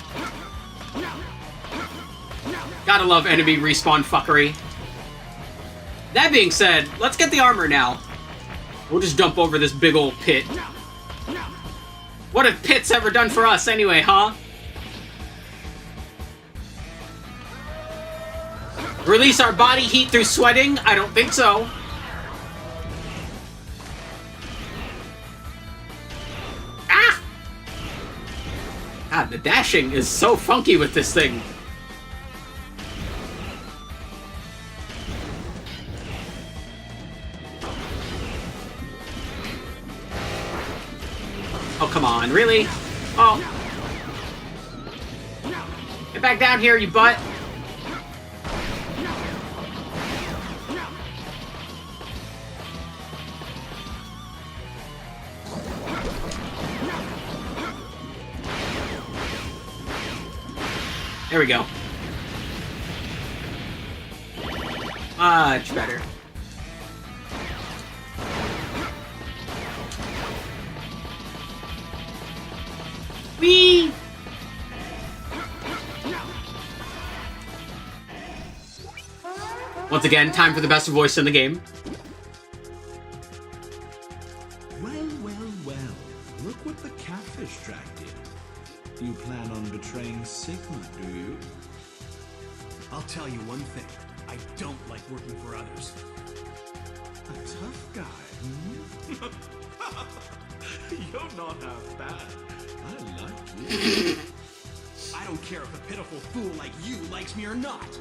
Gotta love enemy respawn fuckery. That being said, let's get the armor now. We'll just jump over this big old pit. What have pits ever done for us anyway, huh? Release our body heat through sweating? I don't think so. Ah! God, the dashing is so funky with this thing. Oh, come on, really? Oh. Get back down here, you butt. There we go. Much better. Whee! Once again, time for the best voice in the game. Well, well, well. Look what the catfish track did. You plan on betraying Sigma, do you? I'll tell you one thing. I don't like working for others. A tough guy, hmm? You're not half bad. I like you. I don't care if a pitiful fool like you likes me or not.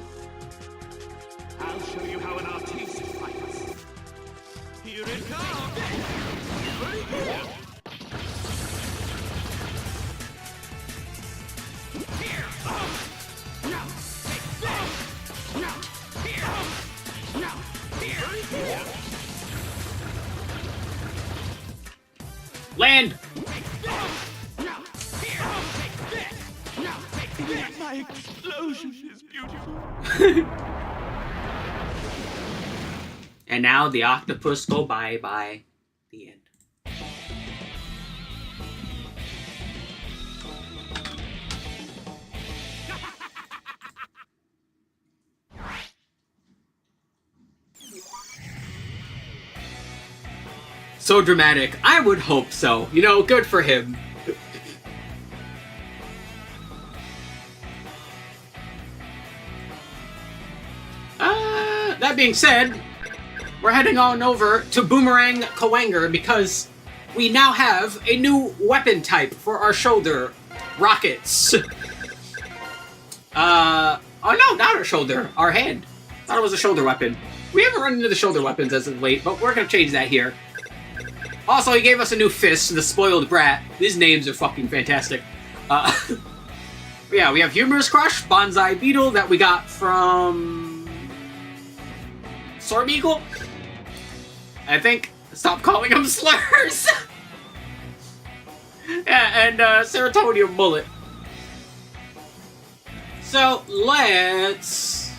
I'll show you how an artiste fights. Here it comes! Ready? Here! Here! Now! Take this! Now! Here! Now! Here! Here! Land! Now! Here! Take this! Now! Take this! My explosion is beautiful. And now the octopus go bye-bye. The end. So dramatic. I would hope so. You know, good for him. That being said, we're heading on over to Boomerang Kawanger because we now have a new weapon type for our shoulder rockets. Oh no, not our shoulder, our hand. Thought it was a shoulder weapon. We haven't run into the shoulder weapons as of late, but we're gonna change that here. Also, he gave us a new fist, the Spoiled Brat. These names are fucking fantastic. Yeah, we have Humorous Crush, Bonsai Beetle that we got from Storm Eagle, I think. Stop calling them slurs. Yeah, and Serotonin Bullet. So let's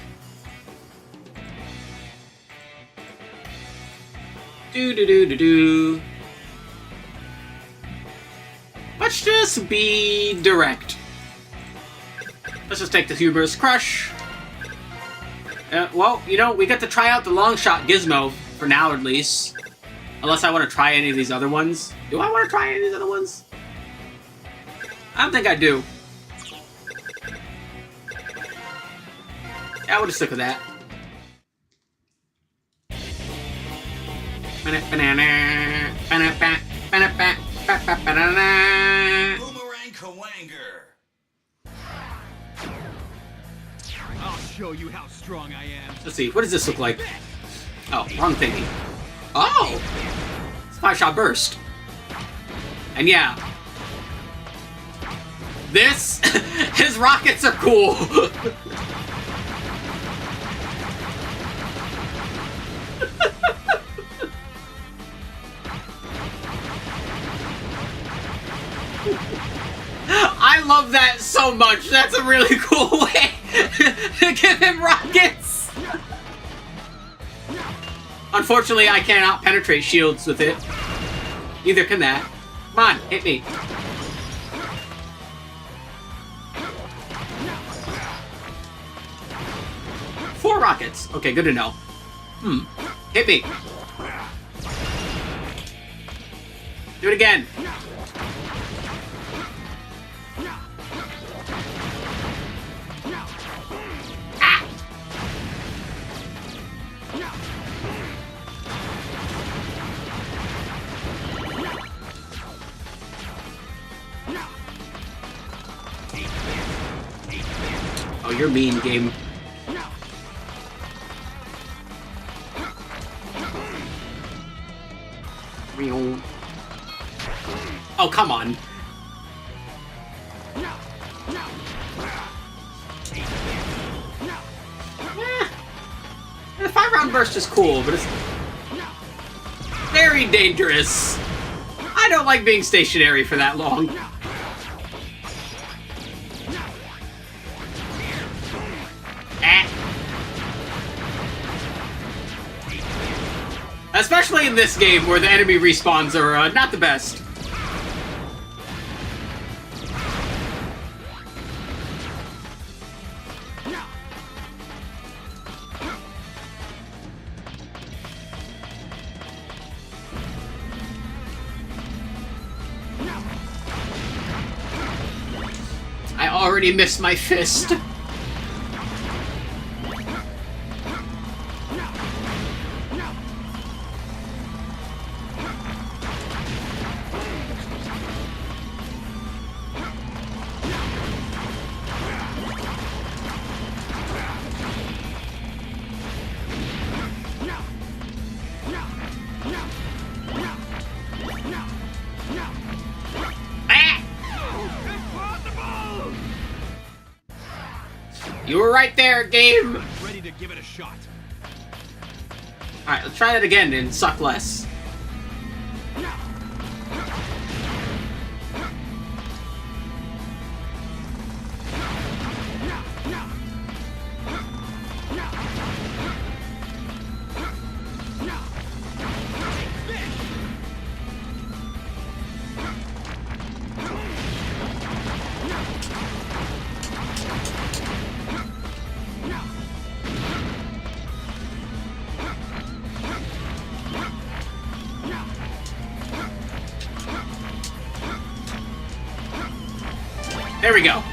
do. Let's just be direct. Let's just take the Humorous Crush. Well, you know, we get to try out the long shot gizmo, for now at least. Unless I want to try any of these other ones. Do I want to try any of these other ones? I don't think I do. Yeah, I would just stick with that. Boomerang Kawanger. I'll show you how strong I am. Let's see, what does this look like? Oh, wrong thingy. Oh! It's 5-shot burst. And yeah. This, his rockets are cool. I love that so much. That's a really cool way to give him rockets. Unfortunately, I cannot penetrate shields with it. Neither can that. Come on, hit me. Four rockets. Okay, good to know. Hit me. Do it again. Ah. Oh, you're mean, game. Oh, come on. The 5-round burst is cool, but it's very dangerous. I don't like being stationary for that long. Especially in this game where the enemy respawns are not the best. I already missed my fist. You were right there, game! I'm ready to give it a shot. Alright, let's try that again and suck less. There we go.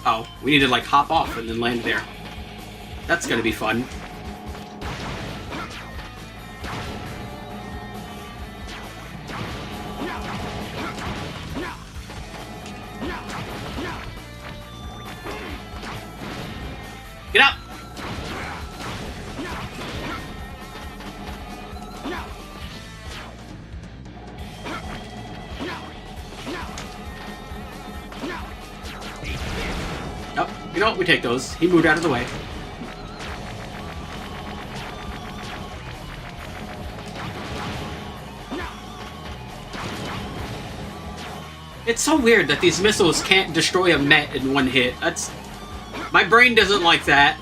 Oh, we need to like hop off and then land there. That's gonna be fun. Get up! Oh, you know what? We take those. He moved out of the way. It's so weird that these missiles can't destroy a Met in one hit. That's... My brain doesn't like that.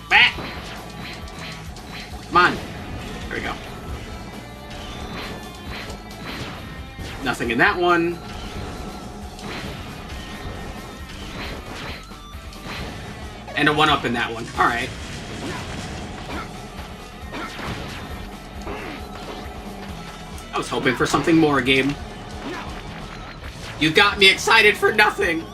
Bah! Come on. There we go. Nothing in that one. And a 1-up in that one. Alright. I was hoping for something more, game. You got me excited for nothing!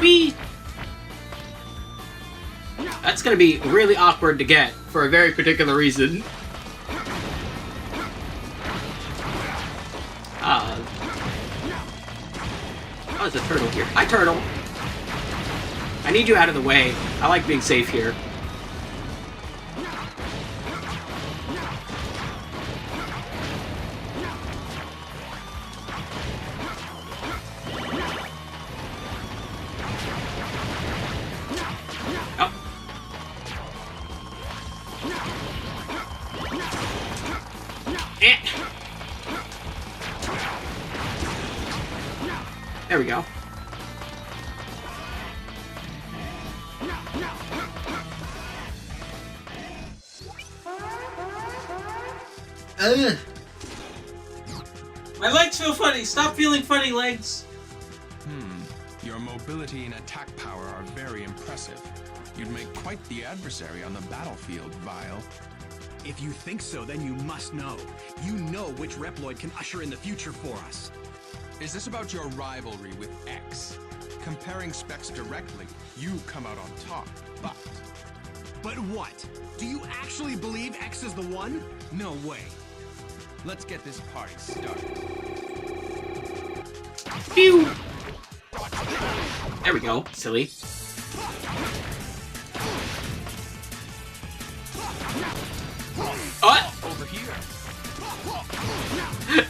Whee! That's gonna be really awkward to get for a very particular reason. Oh, there's a turtle here. Hi, turtle! I need you out of the way. I like being safe here. There we go. Ugh. My legs feel funny. Stop feeling funny, legs. Your mobility and attack power are very impressive. You'd make quite the adversary on the battlefield, Vile. If you think so, then you must know. You know which Reploid can usher in the future for us. Is this about your rivalry with X? Comparing specs directly, you come out on top, but... But what? Do you actually believe X is the one? No way. Let's get this party started. Phew! There we go, silly. Oh! Over here.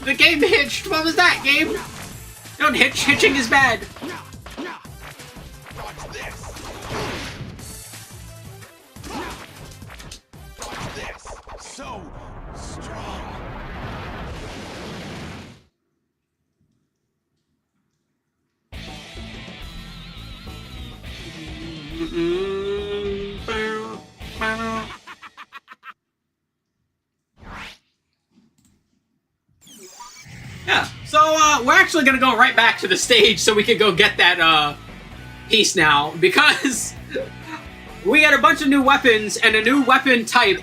The game hitched! What was that, game? Don't hitch! Hitching is bad! Watch this. Watch this. So strong. Yeah, so we're actually gonna go right back to the stage so we can go get that piece now, because we got a bunch of new weapons and a new weapon type.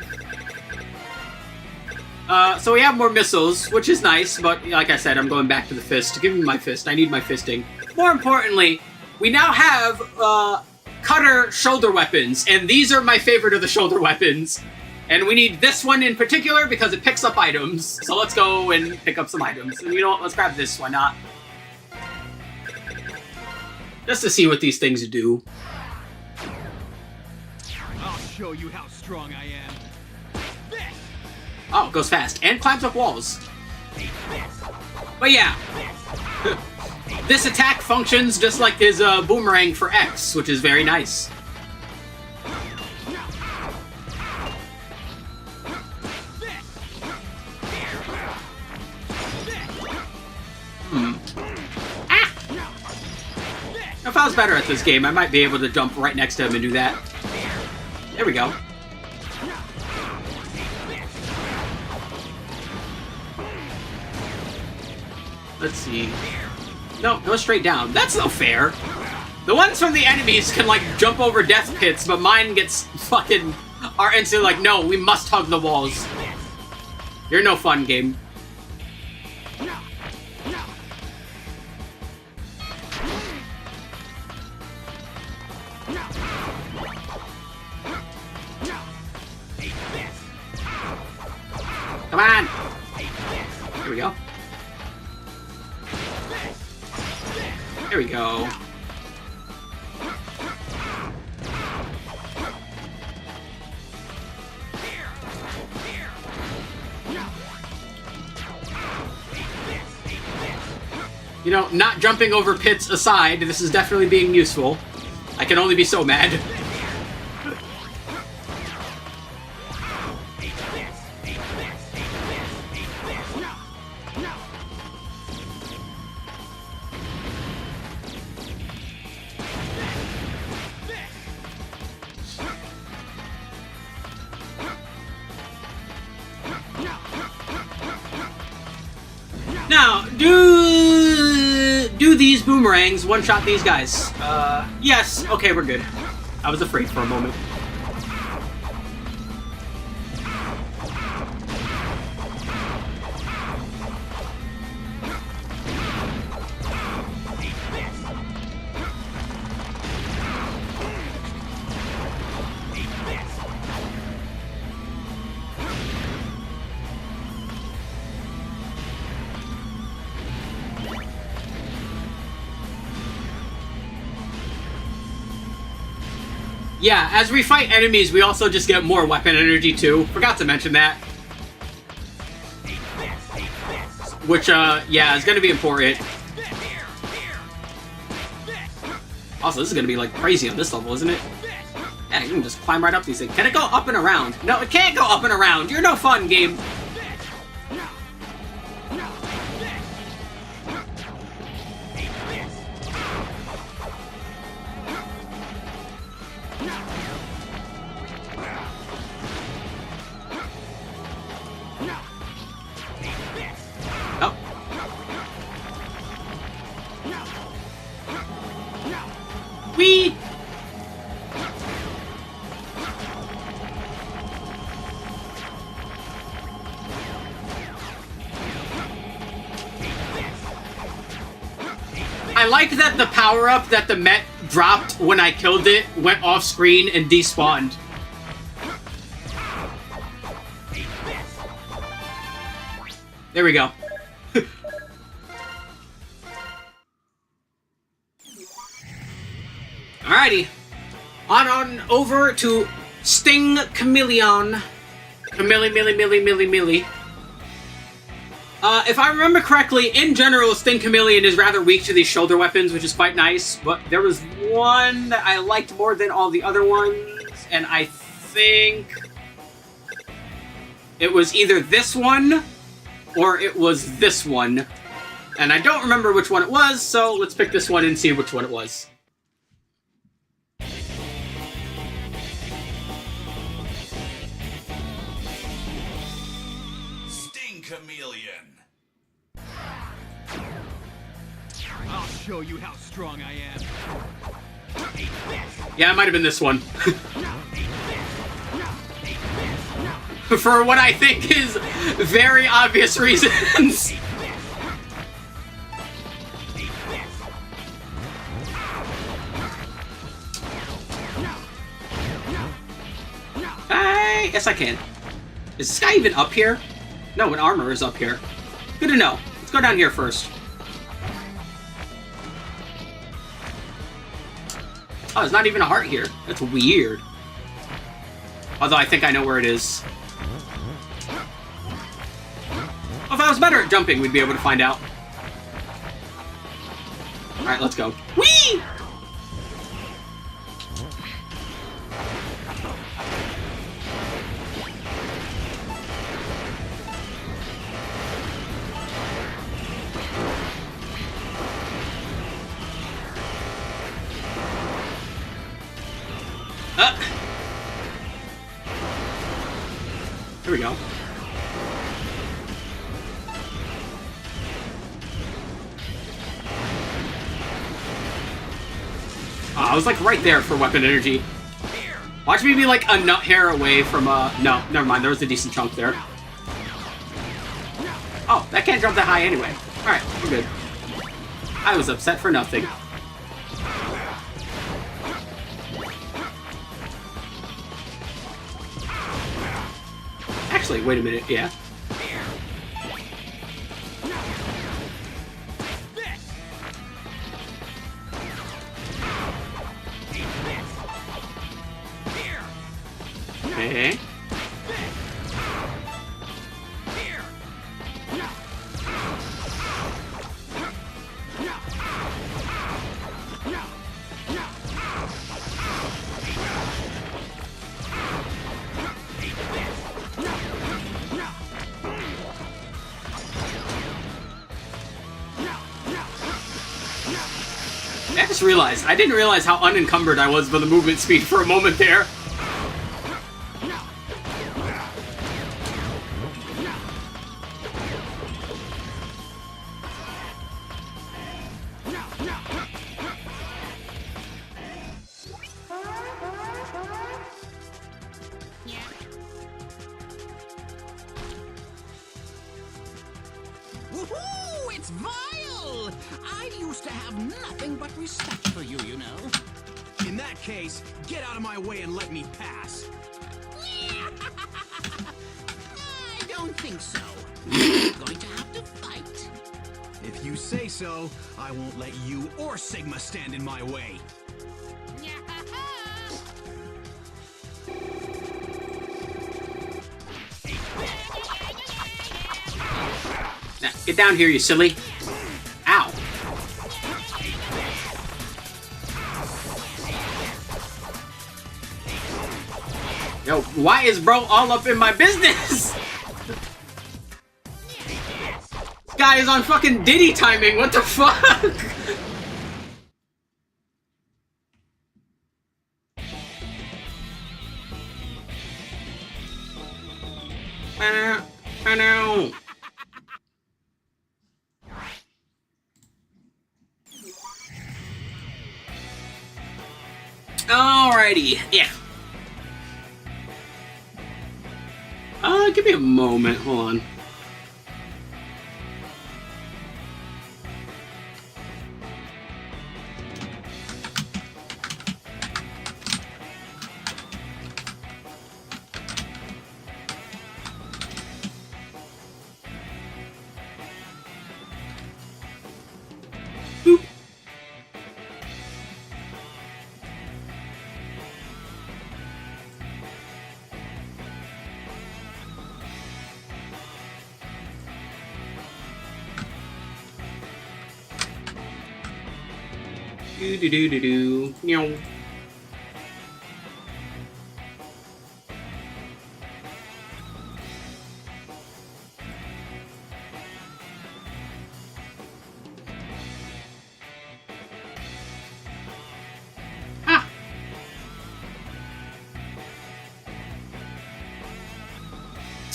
So we have more missiles, which is nice, but like I said, I'm going back to the fist. Give me my fist. I need my fisting. More importantly, we now have cutter shoulder weapons, and these are my favorite of the shoulder weapons. And we need this one in particular because it picks up items. So let's go and pick up some items. And you know what? Let's grab this. Why not? Just to see what these things do. I'll show you how strong I am. Oh, it goes fast. And climbs up walls. But yeah. This attack functions just like his boomerang for X, which is very nice. If I was better at this game, I might be able to jump right next to him and do that. There we go. Let's see. No, go straight down. That's no fair. The ones from the enemies can, like, jump over death pits, but mine gets fucking... are instantly like, no, we must hug the walls. You're no fun, game. Come on! Here we go. There we go. You know, not jumping over pits aside, this is definitely being useful. I can only be so mad. Now, do these boomerangs one-shot these guys? Yes. Okay, we're good. I was afraid for a moment. Yeah, as we fight enemies, we also just get more weapon energy too. Forgot to mention that. Which, yeah, is gonna be important. Also, this is gonna be, like, crazy on this level, isn't it? Yeah, you can just climb right up these things. Can it go up and around? No, it can't go up and around! You're no fun, game! Whee! I like that the power-up that the Met dropped when I killed it went off-screen and despawned. There we go. Alrighty. On over to Sting Chameleon. Millie. If I remember correctly, in general, Sting Chameleon is rather weak to these shoulder weapons, which is quite nice, but there was one that I liked more than all the other ones, and I think it was either this one or it was this one. And I don't remember which one it was, so let's pick this one and see which one it was. Chameleon. I'll show you how strong I am. Yeah, it might have been this one. For what I think is very obvious reasons. Yes, I can. Is this guy even up here? No, an armor is up here. Good to know. Let's go down here first. Oh, there's not even a heart here. That's weird. Although I think I know where it is. Oh, if I was better at jumping, we'd be able to find out. Alright, let's go. Whee! Here we go. Oh, I was like right there for weapon energy. Watch me be like a nut hair away from no, never mind, there was a decent chunk there. Oh, that can't jump that high anyway. Alright, we're good. I was upset for nothing. Actually, wait a minute, yeah. Okay. I just realized, I didn't realize how unencumbered I was by the movement speed for a moment there. Woohoo! It's Vile! I used to have nothing but respect for you, you know. In that case, get out of my way and let me pass. I don't think so. We're going to have to fight. If you say so, I won't let you or Sigma stand in my way. Now, get down here, you silly. Ow. Yo, why is bro all up in my business? This guy is on fucking Diddy timing, what the fuck? I know. Alrighty, yeah. Give me a moment, hold on. Boop. Do. Meow. Ah.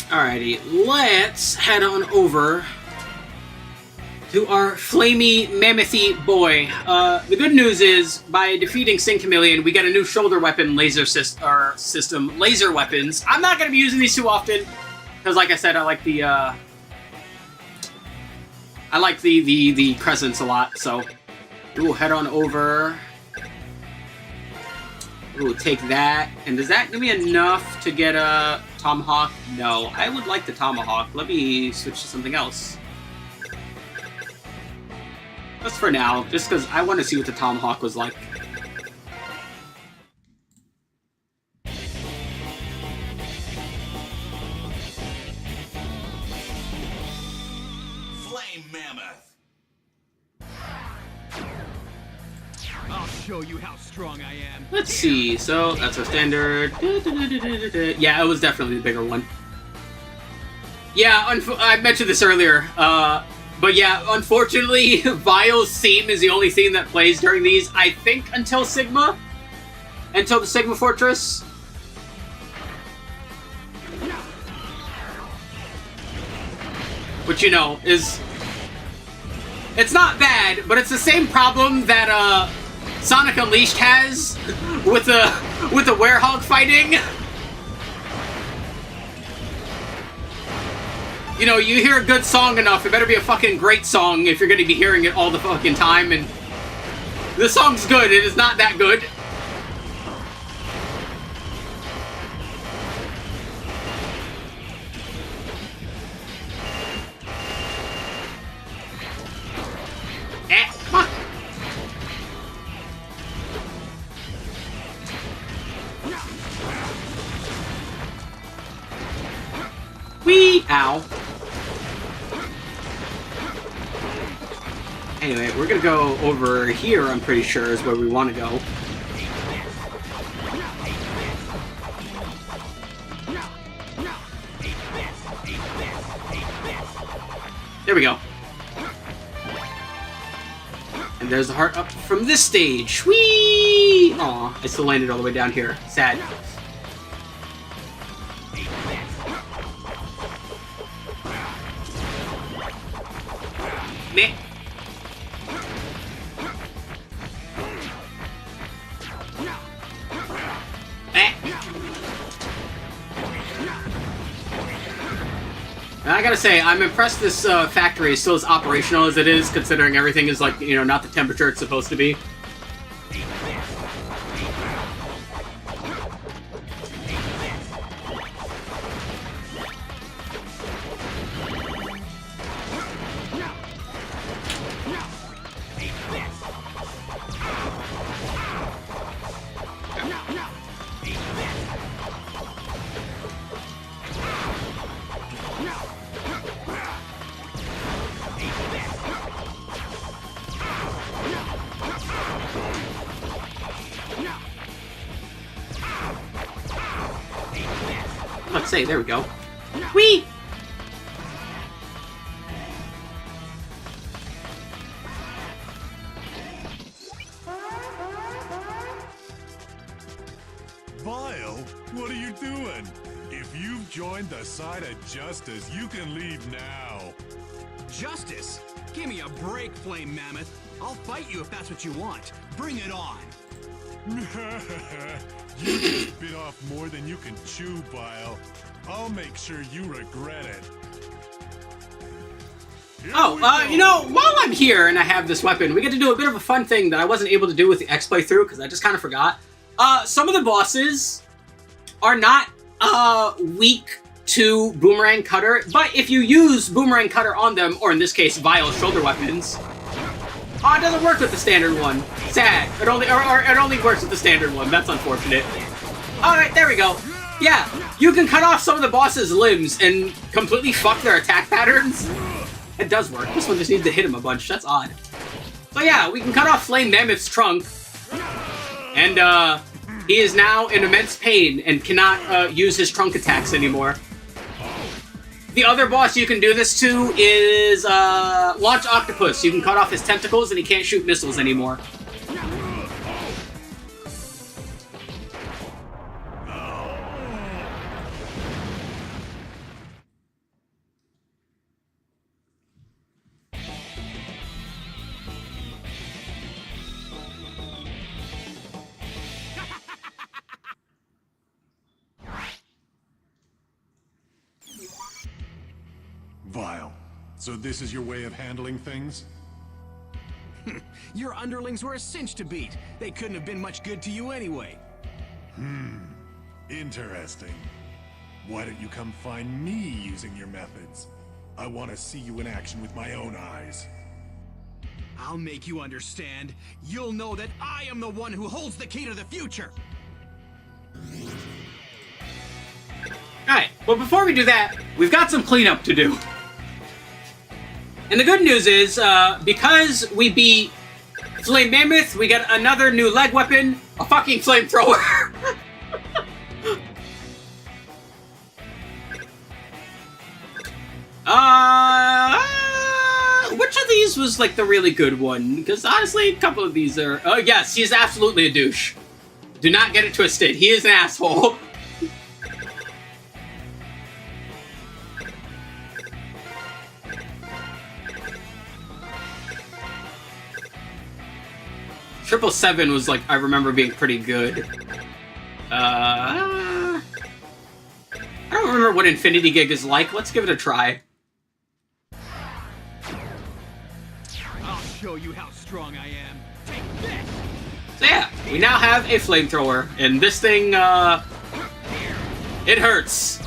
Alrighty, let's head on over to our flamey, mammothy boy. The good news is, by defeating Sin Chameleon, we get a new shoulder weapon laser system, laser weapons. I'm not going to be using these too often, because like I said, I like the crescents a lot, so we'll head on over. We'll take that, and does that give me enough to get a tomahawk? No, I would like the tomahawk. Let me switch to something else. Just for now, just because I want to see what the tomahawk was like. Flame Mammoth! I'll show you how strong I am. Let's see, so that's our standard. Yeah, it was definitely the bigger one. Yeah, I mentioned this earlier, but yeah, unfortunately, Vile's theme is the only theme that plays during these, I think, until Sigma. Until the Sigma Fortress. Which, you know, is... It's not bad, but it's the same problem that, Sonic Unleashed has with the werehog fighting. You know, you hear a good song enough, it better be a fucking great song if you're gonna be hearing it all the fucking time, and this song's good, it is not that good. Come on. Whee! Ow. Anyway, we're gonna go over here, I'm pretty sure, is where we want to go. There we go. And there's the heart up from this stage. Whee! Aw, I still landed all the way down here. Sad. Meh. I gotta say, I'm impressed this factory is still as operational as it is, considering everything is, like, you know, not the temperature it's supposed to be. Let's say, there we go. Whee! Vile, what are you doing? If you've joined the side of justice, you can leave now. Justice? Give me a break, Flame Mammoth. I'll fight you if that's what you want. Bring it on. You just bit off more than you can chew, Vile. I'll make sure you regret it. You know, while I'm here and I have this weapon, we get to do a bit of a fun thing that I wasn't able to do with the X playthrough, because I just kind of forgot. Some of the bosses are not, weak to Boomerang Cutter, but if you use Boomerang Cutter on them, or in this case, Vile's shoulder weapons, it doesn't work with the standard one. Sad. It only works with the standard one. That's unfortunate. Alright, there we go. Yeah, you can cut off some of the boss's limbs and completely fuck their attack patterns. It does work. This one just needs to hit him a bunch. That's odd. So yeah, we can cut off Flame Mammoth's trunk. And, he is now in immense pain and cannot, use his trunk attacks anymore. The other boss you can do this to is, Launch Octopus. You can cut off his tentacles and he can't shoot missiles anymore. So this is your way of handling things? Your underlings were a cinch to beat. They couldn't have been much good to you anyway. Interesting. Why don't you come find me using your methods? I want to see you in action with my own eyes. I'll make you understand. You'll know that I am the one who holds the key to the future. Alright, well before we do that, we've got some cleanup to do. And the good news is, because we beat Flame Mammoth, we get another new leg weapon, a fucking flamethrower. Which of these was like the really good one? Because honestly, a couple of these are... Oh yes, he's absolutely a douche. Do not get it twisted. He is an asshole. Triple 7 was like, I remember being pretty good. I don't remember what Infinity Gig is like. Let's give it a try. I'll show you how strong I am. Take this! So yeah, we now have a flamethrower, and this thing, it hurts.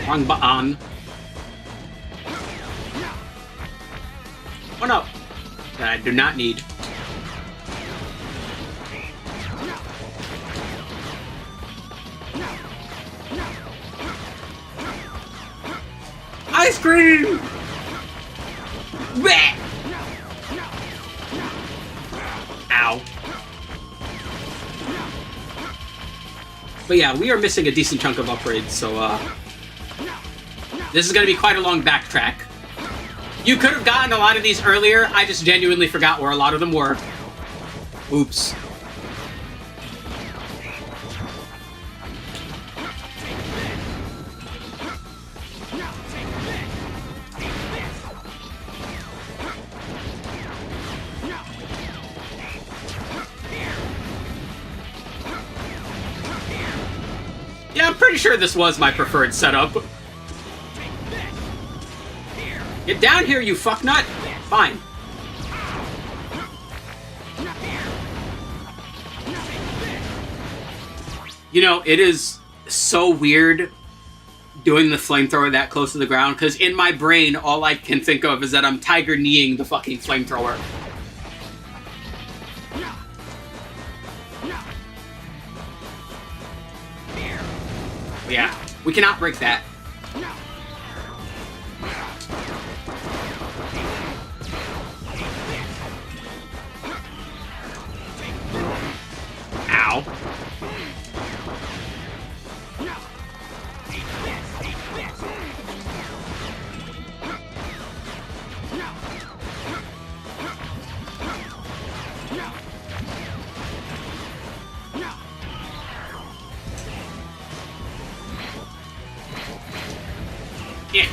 Wrong button. Oh no. That I do not need. Ice cream! Blech! Ow. But yeah, we are missing a decent chunk of upgrades, so this is going to be quite a long backtrack. You could have gotten a lot of these earlier, I just genuinely forgot where a lot of them were. Oops. Yeah, I'm pretty sure this was my preferred setup. Get down here, you fucknut! Fine. You know, it is so weird doing the flamethrower that close to the ground, because in my brain, all I can think of is that I'm tiger kneeing the fucking flamethrower. Yeah, we cannot break that. Ow. Yeah.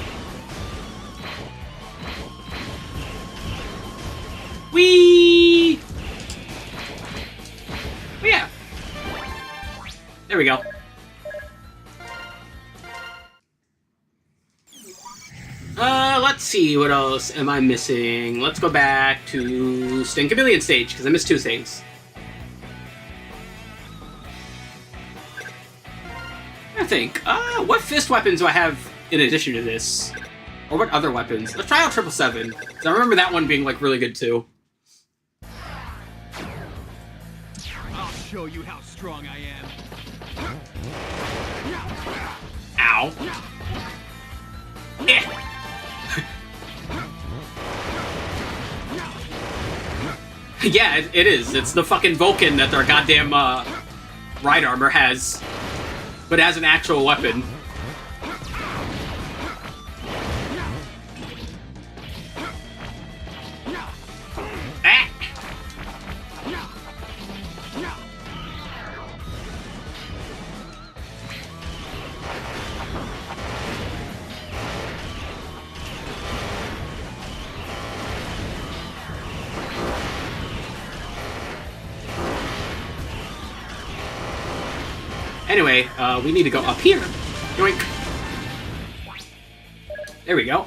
Whee! Oh, yeah. There we go. Let's see, what else am I missing? Let's go back to Stinkamillion stage, because I missed 2 things. I think, what fist weapons do I have in addition to this? Or what other weapons? Let's try out 777, because I remember that one being, like, really good, too. I'll show you how strong I am. Ow. Eh. Yeah, it is. It's the fucking Vulcan that their goddamn, ride armor has. But as an actual weapon. Ah! Anyway, we need to go up here. Yoink. There we go.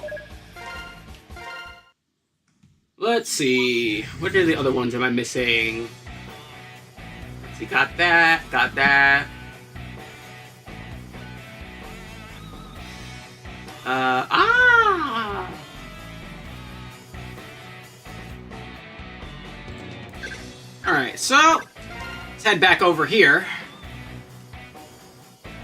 Let's see. What are the other ones am I missing? Let's see, got that, got that. Alright, so let's head back over here.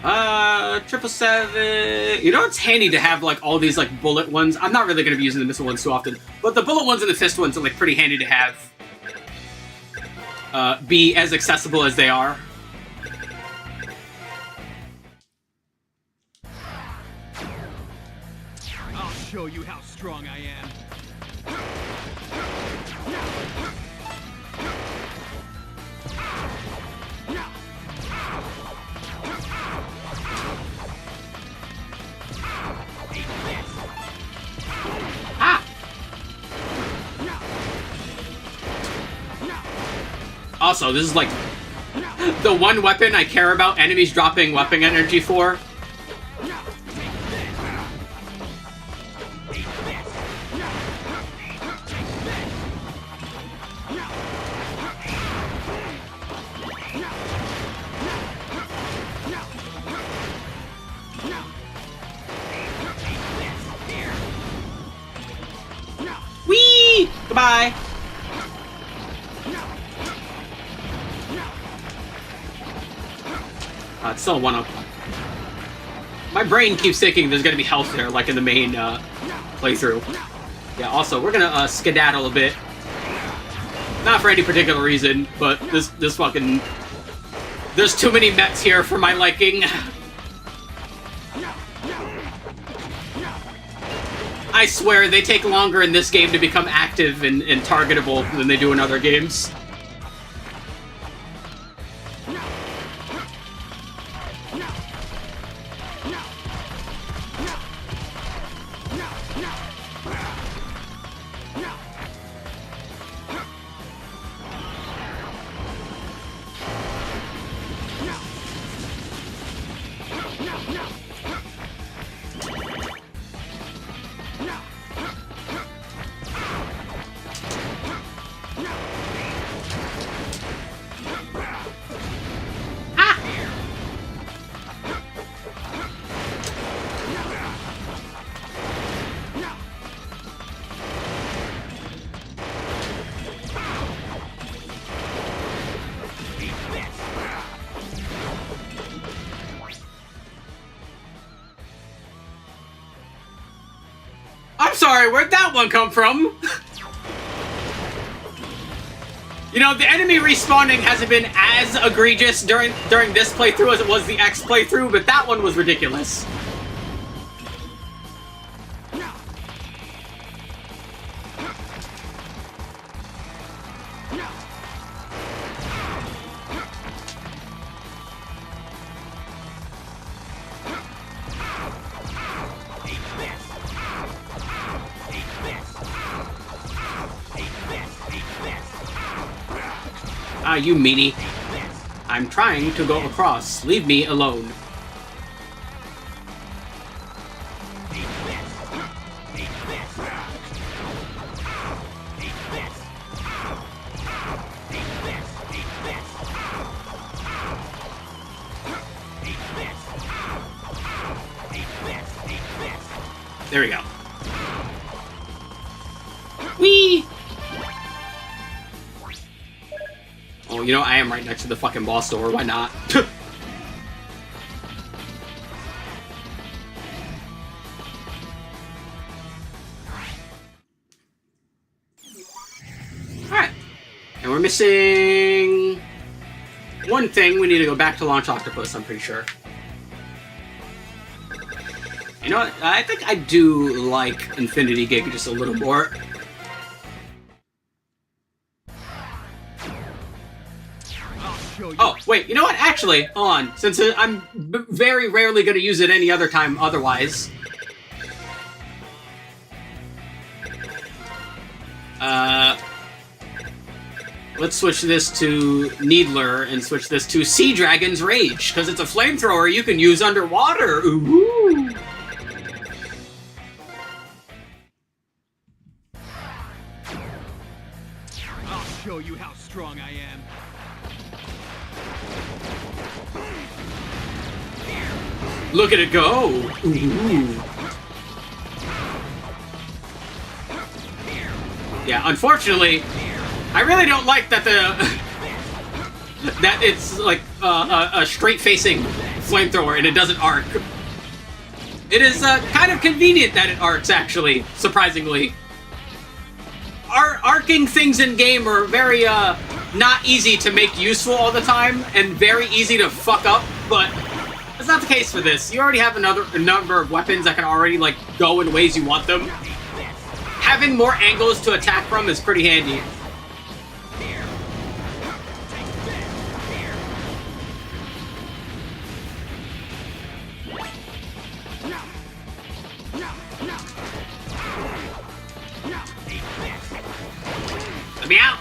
777. You know, it's handy to have like all these like bullet ones. I'm not really going to be using the missile ones too often, but the bullet ones and the fist ones are like pretty handy to have. Be as accessible as they are. I'll show you how strong I am. Also, this is like the one weapon I care about enemies dropping weapon energy for. Whee! Goodbye! It's still a 1-up. My brain keeps thinking there's gonna be health there, like in the main playthrough. Yeah, also, we're gonna skedaddle a bit. Not for any particular reason, but this fucking... There's too many Mets here for my liking. I swear, they take longer in this game to become active and targetable than they do in other games. I'm sorry, where'd that one come from? You know, the enemy respawning hasn't been as egregious during this playthrough as it was the X playthrough, but that one was ridiculous. Ah, you meanie. I'm trying to go across. Leave me alone. There we go. Whee! Oh, you know, I am right next to the fucking boss door. Why not? Alright. And we're missing one thing. We need to go back to Launch Octopus, I'm pretty sure. You know what? I think I do like Infinity Gig just a little more. Oh, wait, you know what? Actually, hold on. Since I'm very rarely going to use it any other time otherwise. Let's switch this to Needler and switch this to Sea Dragon's Rage, because it's a flamethrower you can use underwater. Ooh. I'll show you how strong I am. Look at it go. Ooh. Yeah, unfortunately, I really don't like that that it's like a straight-facing flamethrower and it doesn't arc. It is kind of convenient that it arcs, actually, surprisingly. Arcing things in game are very not easy to make useful all the time and very easy to fuck up, but that's not the case for this. You already have a number of weapons that can already like go in ways you want them. Having more angles to attack from is pretty handy. Let me out!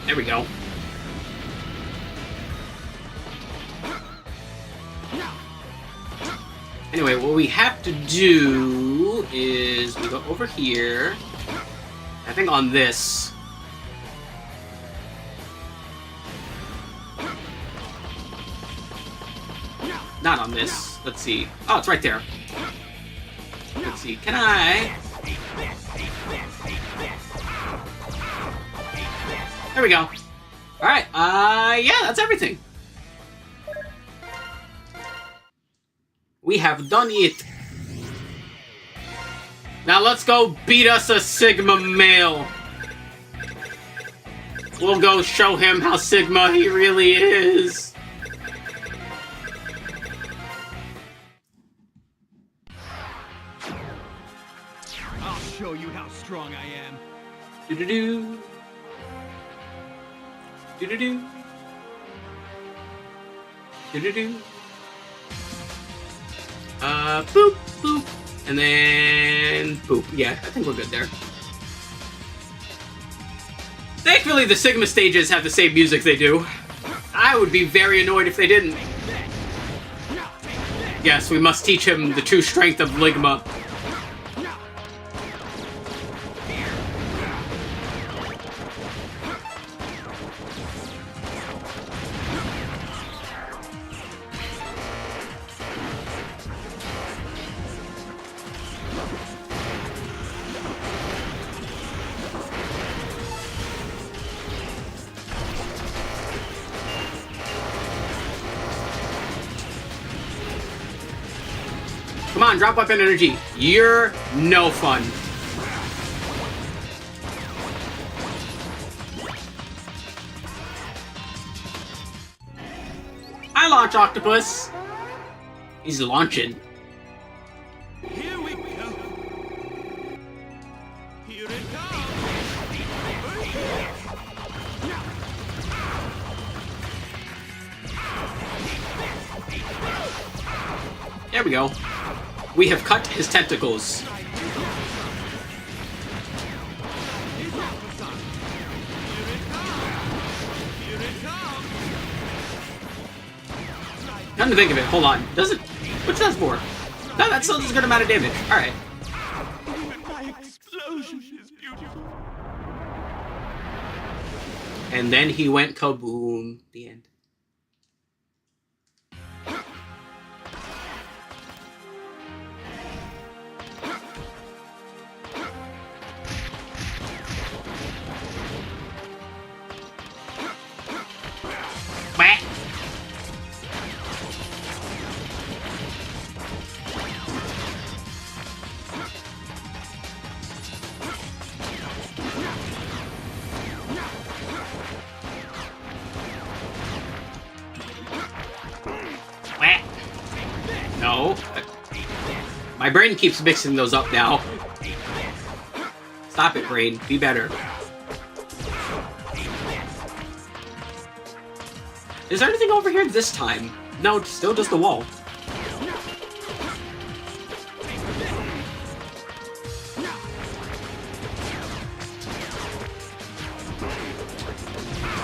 There we go. Anyway, what we have to do is we go over here. I think on this. Not on this. Let's see. Oh, it's right there. Let's see. Can I? There we go. Alright, yeah, that's everything. We have done it. Now let's go beat us a Sigma male. We'll go show him how Sigma he really is. I'll show you how strong I am. Do-do-do. Do-do-do. Do-do-do. Boop, boop. And then boop. Yeah, I think we're good there. Thankfully, the Sigma stages have the same music they do. I would be very annoyed if they didn't. Yes, we must teach him the true strength of Ligma. Come on, drop weapon energy. You're no fun. I launch Octopus. He's launching. Here we go. Here it comes. There we go. We have cut his tentacles. Come to think of it, hold on. Does it? Which does more? No, that still does a good amount of damage. Alright. My explosion is beautiful. And then he went kaboom. The end. Bah. Bah. No. My brain keeps mixing those up now. Stop it, Brain. Be better. Is there anything over here this time? No, still just the wall.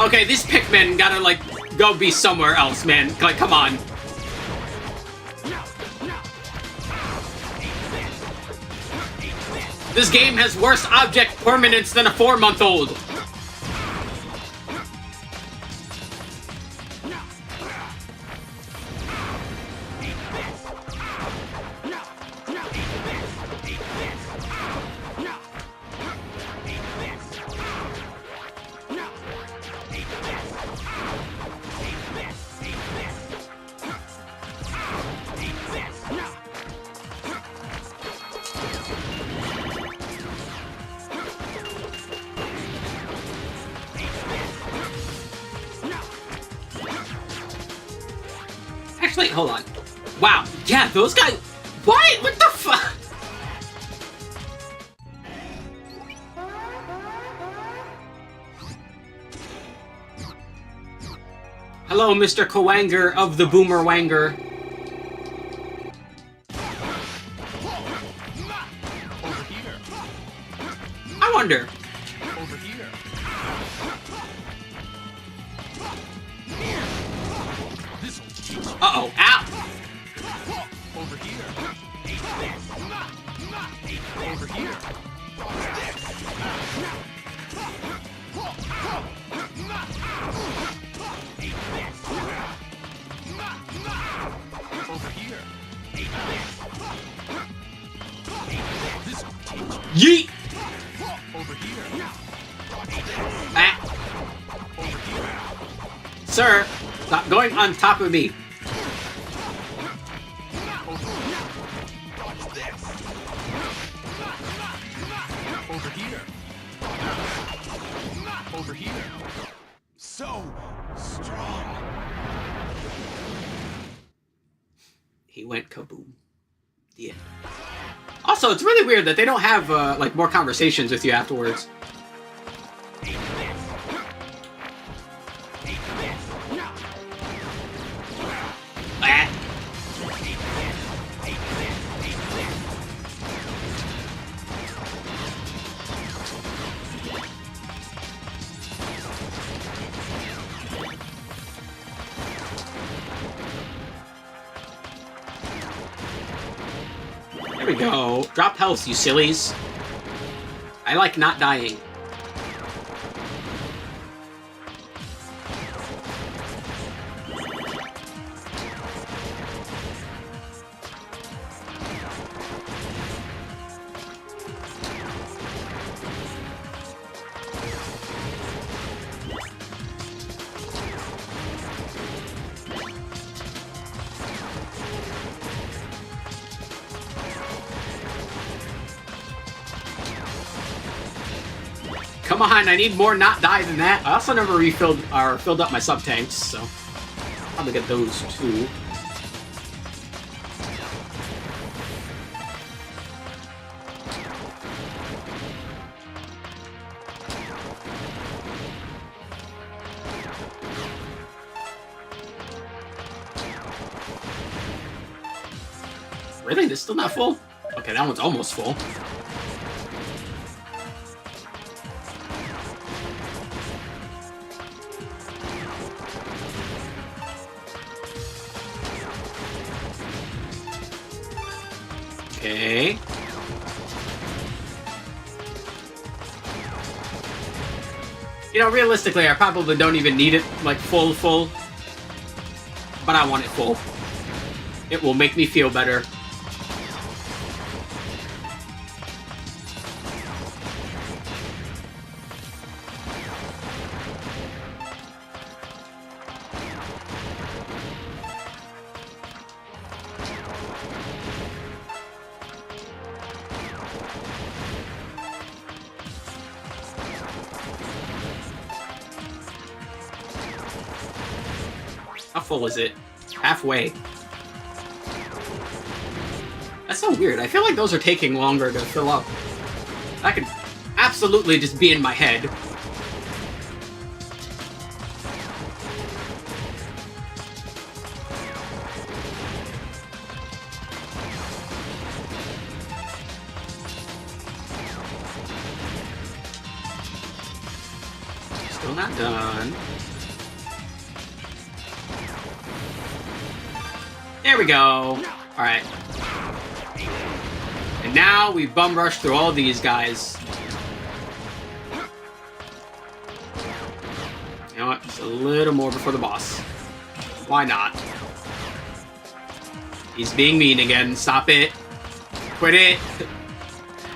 Okay, these Pikmin gotta, like, go be somewhere else, man. Like, come on. This game has worse object permanence than a 4-month-old. Actually, hold on. Wow. Yeah, those guys... What? What the fuck? Hello, Mr. Kawanger of the Boomer Wanger. Over here. I wonder. Over here. This'll teach. Uh-oh. Ow! Over here. Over here. Over here. This'll teach. Yeet! Over here. Ah. Over here. Sir, stop going on top of me. Watch this. Over here. Over here. So strong. He went kaboom. The end. Also, it's really weird that they don't have, like, more conversations with you afterwards. Ah. There we go. Drop health, you sillies. I like not dying. Come on, I need more not die than that. I also never refilled or filled up my sub tanks, so probably get those too. Really? This still not full? Okay, that one's almost full. Okay. You know, realistically, I probably don't even need it, like, full. But I want it full. It will make me feel better. How full is it? Halfway. That's so weird. I feel like those are taking longer to fill up. I absolutely just be in my head. Still not done. There we go. Alright. And now we bum rush through all these guys. You know what? Just a little more before the boss. Why not? He's being mean again. Stop it. Quit it.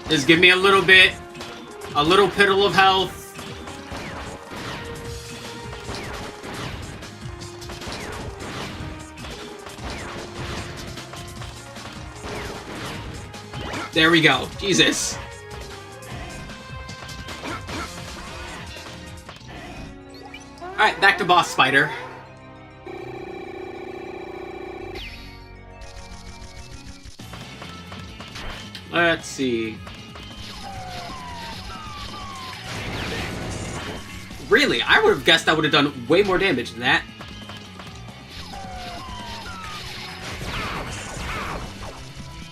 Just give me a little bit. A little piddle of health. There we go. Jesus. Alright, back to boss spider. Let's see. Really? I would have guessed I would have done way more damage than that.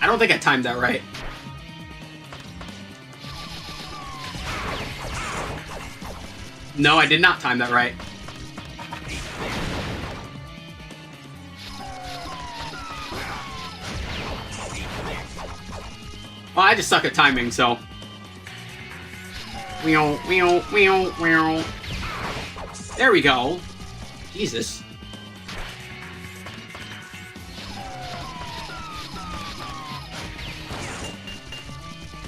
I don't think I timed that right. No, I did not time that right. Well, I just suck at timing, so. There we go. Jesus.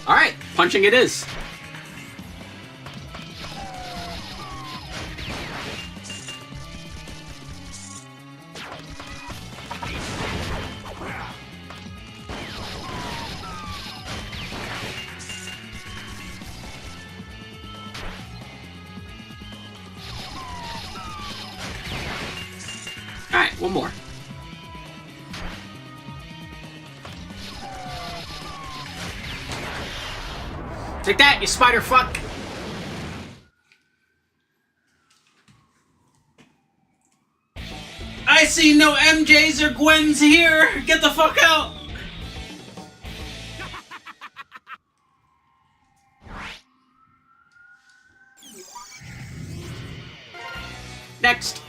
Alright, punching it is. Alright, one more. Take that, you spider fuck! I see no MJs or Gwens here! Get the fuck out! Next!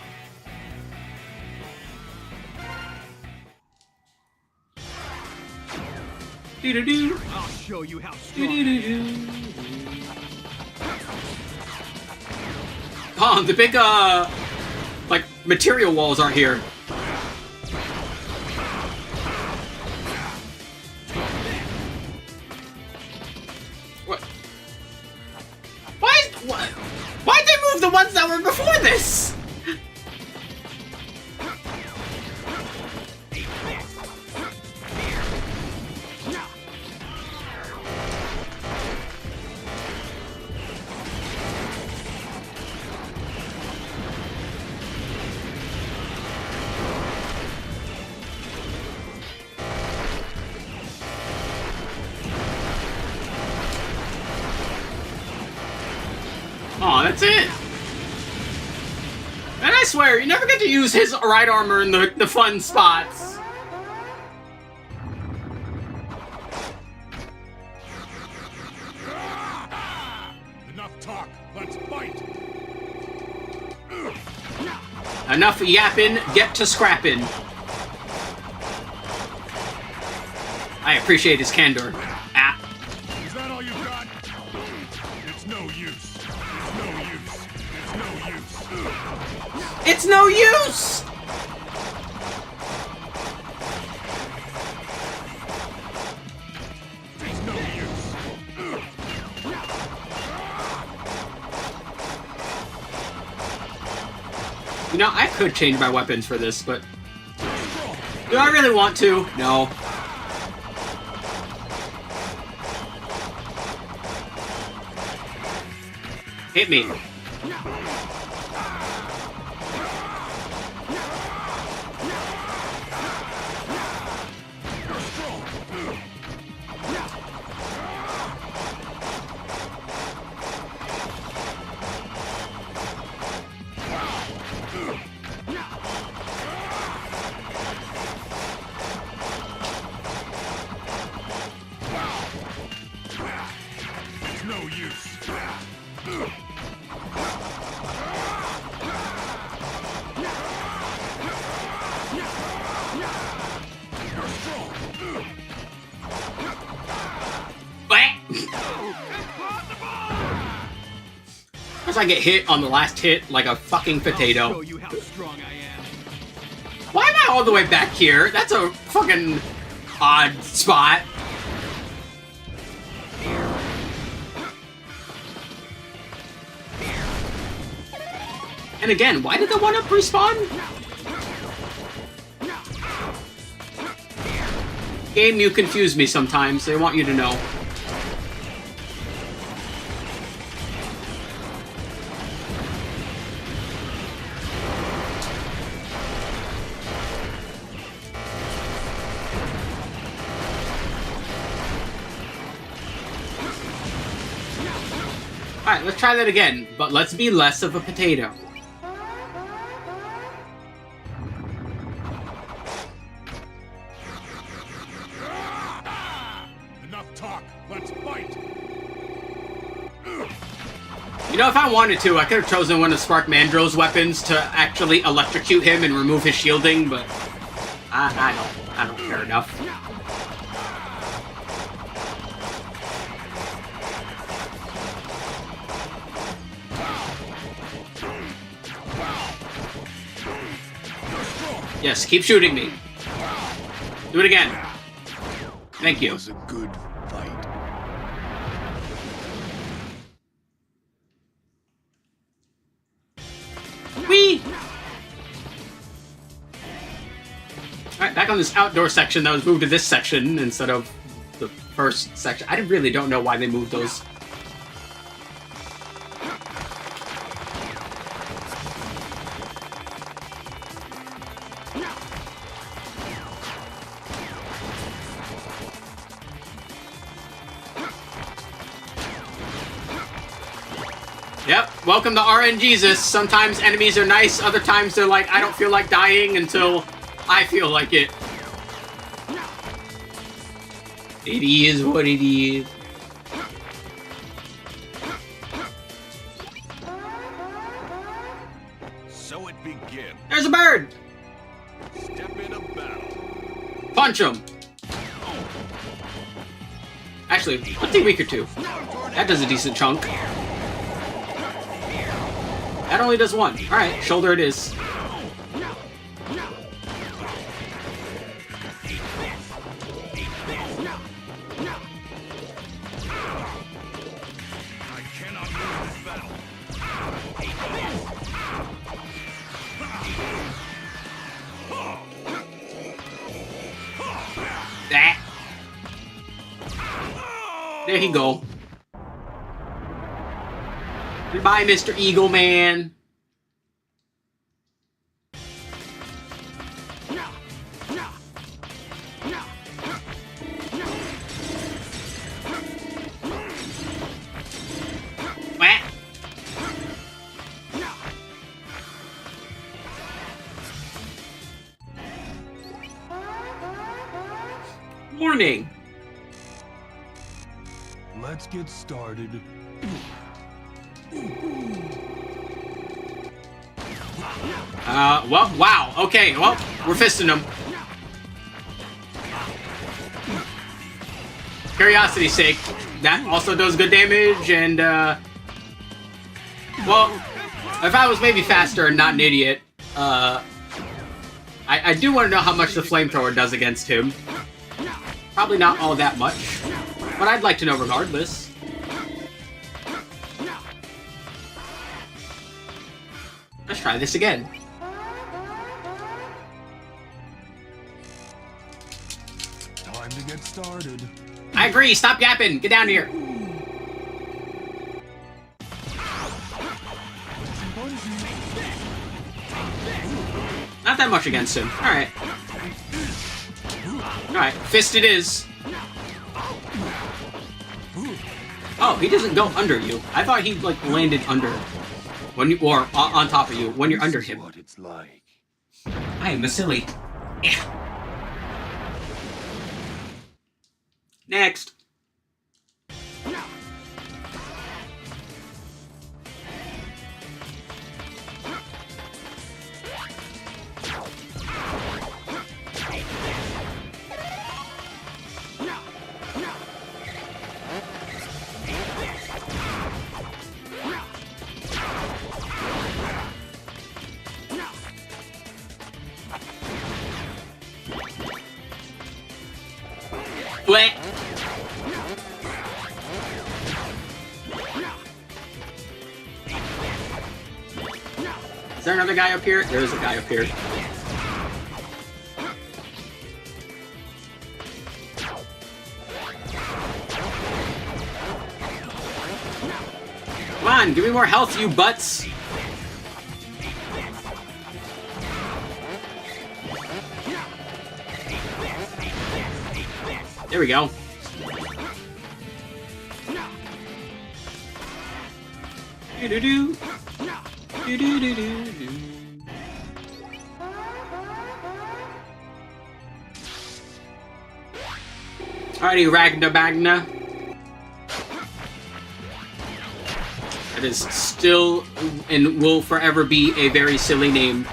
Doo-doo-doo. I'll show you how strong. Oh, the big, like, material walls aren't here. What? Why'd they move the ones that were before this? Aw, that's it! And I swear, you never get to use his right armor in the fun spots. Enough talk. Let's fight. Enough yapping, get to scrapping. I appreciate his candor. Ah. Is that all you got? It's no use. It's no use! It's no use. You know, I could change my weapons for this, but... do I really want to? No. Hit me. I get hit on the last hit like a fucking potato. I'll show you how strong I am. Why am I all the way back here? That's a fucking odd spot. And again, why did the 1-up respawn? Game, you confuse me sometimes. I want you to know. Alright, let's try that again, but let's be less of a potato. Enough talk. Let's fight. You know, if I wanted to, I could have chosen one of Spark Mandrill's weapons to actually electrocute him and remove his shielding, but I don't care enough. Yes, keep shooting me. Do it again. Thank you. It was a good fight. Whee! Alright, back on this outdoor section that was moved to this section instead of the first section. I really don't know why they moved those. Yep, welcome to RNGesus. Sometimes enemies are nice, other times they're like, I don't feel like dying until I feel like it. It is what it is. So it begins. There's a bird! Step into battle. Punch him! Actually, let's see weak or two. That does a decent chunk. That only does one. Alright, shoulder it is. I cannot lose this battle. That. There he go. Goodbye, Mr. Eagle Man. Wah. Morning. Let's get started. Well, wow. Okay, well, we're fisting him. Curiosity's sake, that also does good damage, and, well, if I was maybe faster and not an idiot, I do want to know how much the flamethrower does against him. Probably not all that much, but I'd like to know regardless. Let's try this again. Time to get started. I agree, stop yapping! Get down here! Not that much against him. Alright. Alright, fist it is. Oh, he doesn't go under you. I thought he, like, landed under when you, or on top of you when you're under him. What it's like. I am a silly. Yeah. Next. Wait. Is there another guy up here? There is a guy up here. Come on, give me more health, you butts. There we go. Do-do-do. Do-do-do-do-do. Alrighty, Ragna Bagna. It is still and will forever be a very silly name.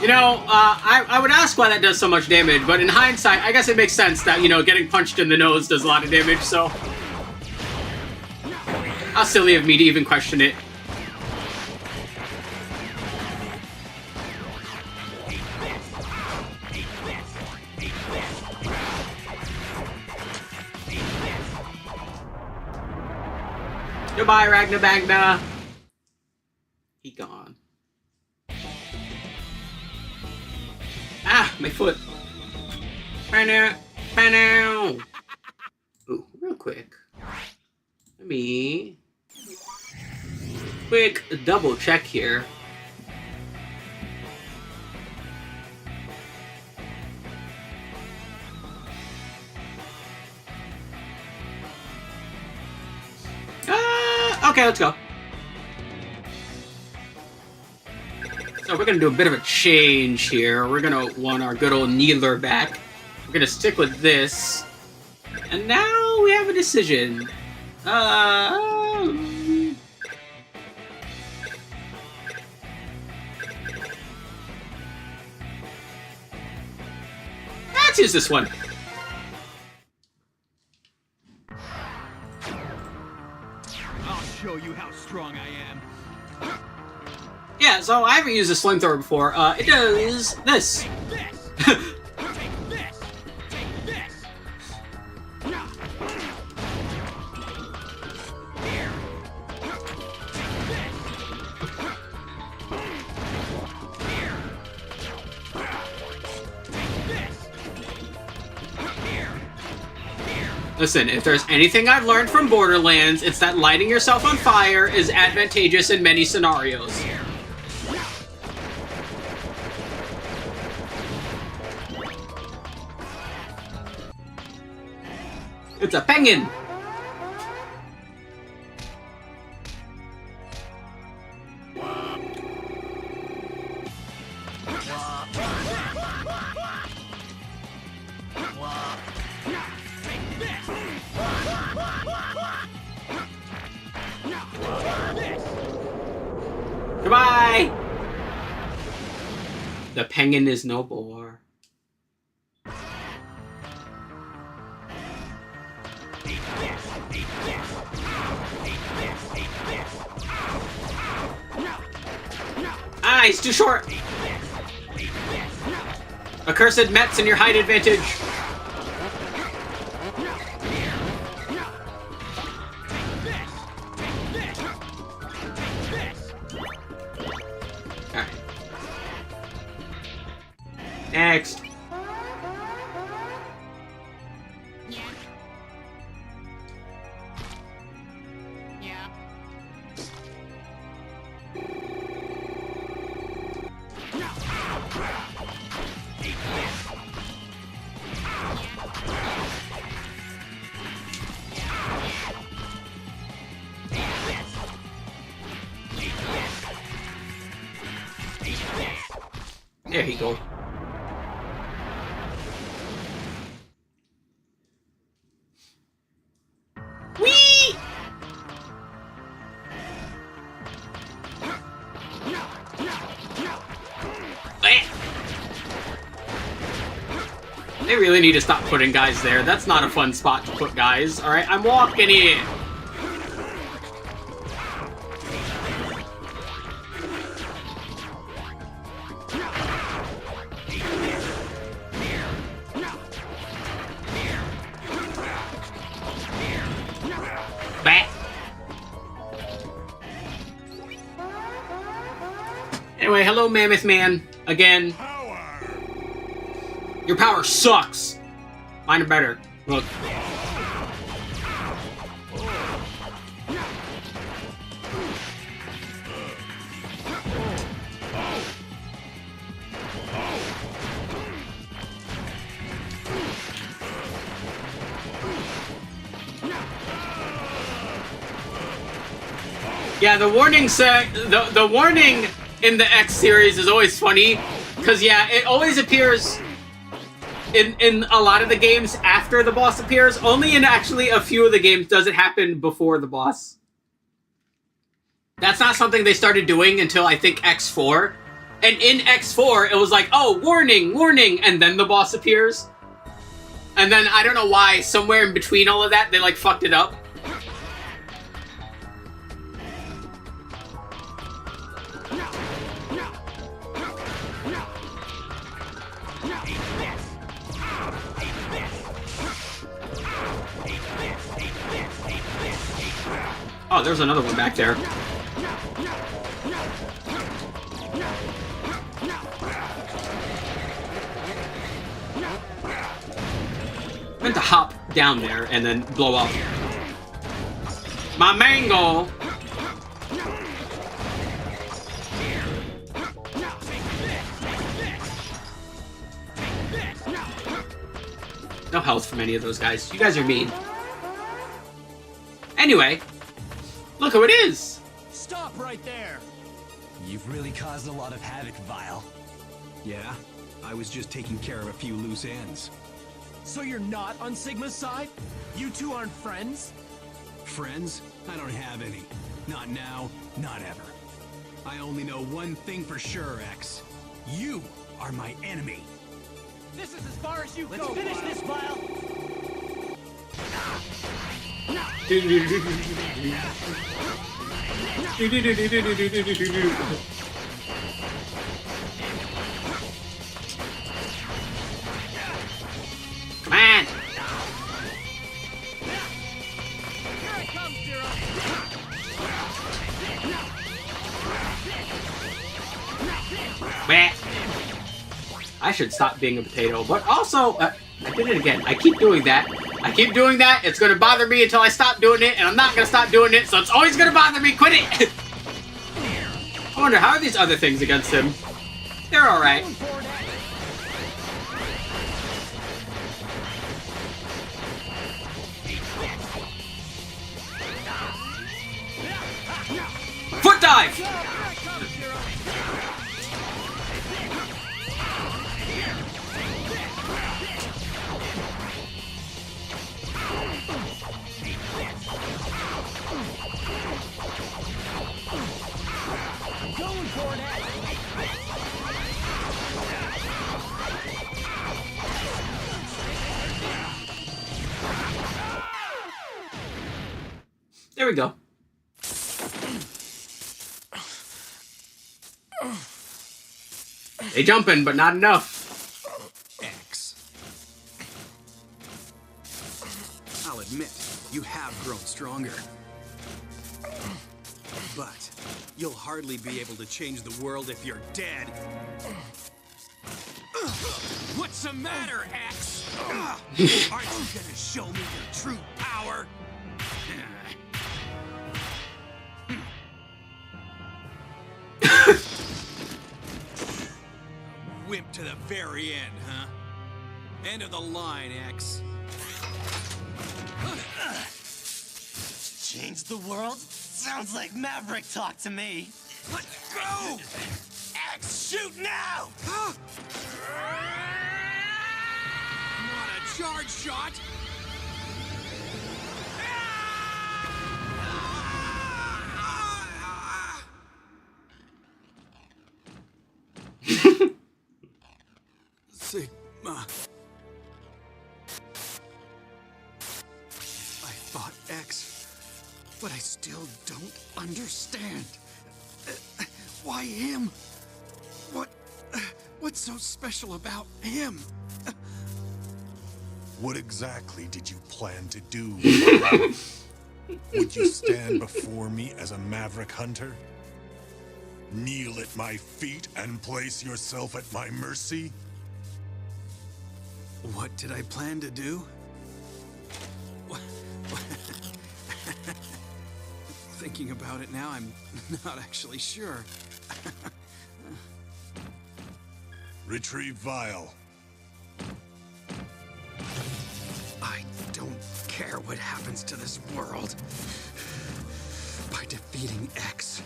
You know, I would ask why that does so much damage, but in hindsight, I guess it makes sense that, you know, getting punched in the nose does a lot of damage, so... How silly of me to even question it. Goodbye, Ragna Bagna. He gone. Ah, my foot. Ooh, real quick. Let me quick double check here. Okay, let's go. So we're gonna do a bit of a change here. We're gonna want our good old Needler back. We're gonna stick with this. And now we have a decision. Let's use this one. I'll show you how strong I am. Yeah, so I haven't used a flamethrower before. It does this. Listen, if there's anything I've learned from Borderlands, it's that lighting yourself on fire is advantageous in many scenarios. It's a penguin! Goodbye! The penguin is no bore. Ah, he's too short! Accursed Mets in your height advantage! Alright. Next. There you go. Whee! They really need to stop putting guys there. That's not a fun spot to put guys. Alright, I'm walking in. Bat. Anyway, hello, Mammoth Man. Again. Your power sucks. Mine are better. Look. Yeah, the warning the warning in the X series is always funny, because yeah, it always appears in a lot of the games after the boss appears. Only in actually a few of the games does it happen before the boss. That's not something they started doing until I think X4. And in X4, it was like, oh, warning, warning, and then the boss appears. And then I don't know why, somewhere in between all of that, they like fucked it up. Oh, there's another one back there. I meant to hop down there and then blow up. My mango! No health from any of those guys. You guys are mean. Anyway. Look who it is! Stop right there! You've really caused a lot of havoc, Vile. Yeah? I was just taking care of a few loose ends. So you're not on Sigma's side? You two aren't friends? Friends? I don't have any. Not now, not ever. I only know one thing for sure, X. You are my enemy. This is as far as you go! Let's finish this, Vile! Come on! Here it comes, Zero! Bah. I should stop being a potato, but also, I did it again. I keep doing that. I keep doing that. It's gonna bother me until I stop doing it, and I'm not gonna stop doing it, so it's always gonna bother me. Quit it! I wonder, how are these other things against him? They're alright. Foot dive! Going for it! There we go. They jumping, but not enough. X. I'll admit, you have grown stronger. But you'll hardly be able to change the world if you're dead. What's the matter, X? Aren't you gonna show me your true power? Wimp to the very end, huh? End of the line, X. Change the world? Sounds like Maverick talk to me. Let's go! X, shoot now! Not a charge shot! Sigma. but I still don't understand. Why him? What's so special about him? What exactly did you plan to do? Would you stand before me as a Maverick Hunter? Kneel at my feet and place yourself at my mercy? What did I plan to do? Thinking about it now, I'm not actually sure. Retrieve Vial. I don't care what happens to this world. By defeating X,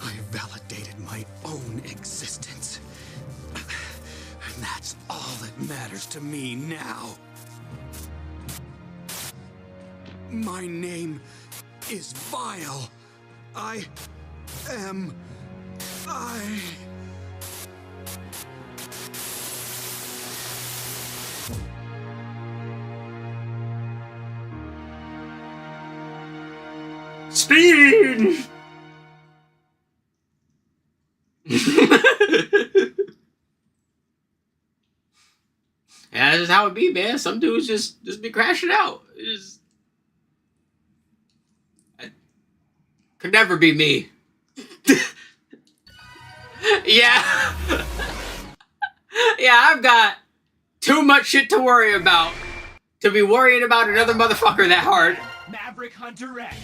I validated my own existence. And that's all that matters to me now. My name is Vile. I am... Speed! Yeah, that's just how it be, man. Some dudes just be crashing out. Could never be me. Yeah. Yeah, I've got too much shit to worry about to be worrying about another motherfucker that hard. Maverick Hunter X.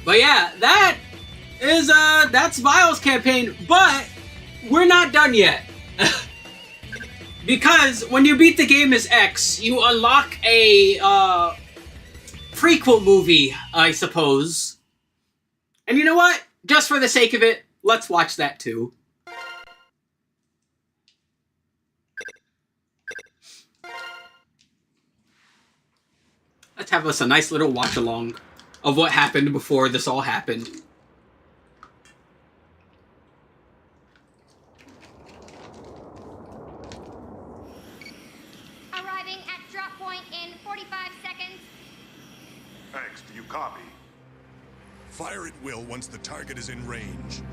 But yeah, that's Vile's campaign, but we're not done yet. Because when you beat the game as X, you unlock a prequel movie, I suppose. And you know what? Just for the sake of it, let's watch that too. Let's have us a nice little watch along of what happened before this all happened. Arriving at drop point in 45 seconds. X, do you copy? Fire at will once the target is in range.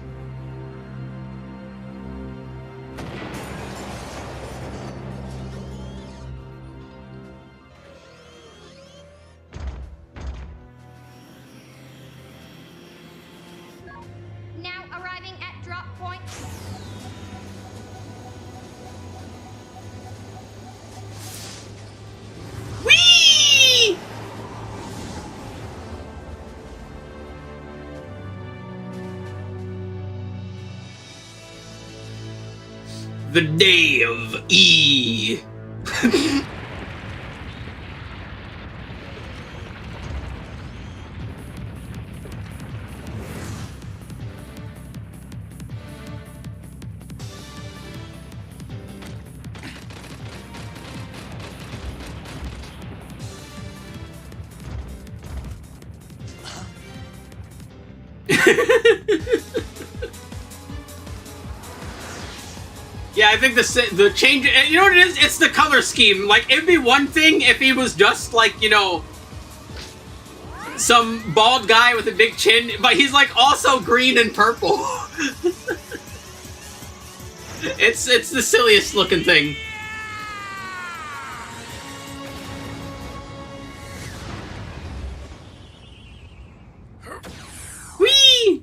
Now arriving at drop point. Whee! The day of E. Yeah, I think the change, you know what it is? It's the color scheme. Like, it'd be one thing if he was just, like, you know, some bald guy with a big chin, but he's, like, also green and purple. It's the silliest looking thing. Whee!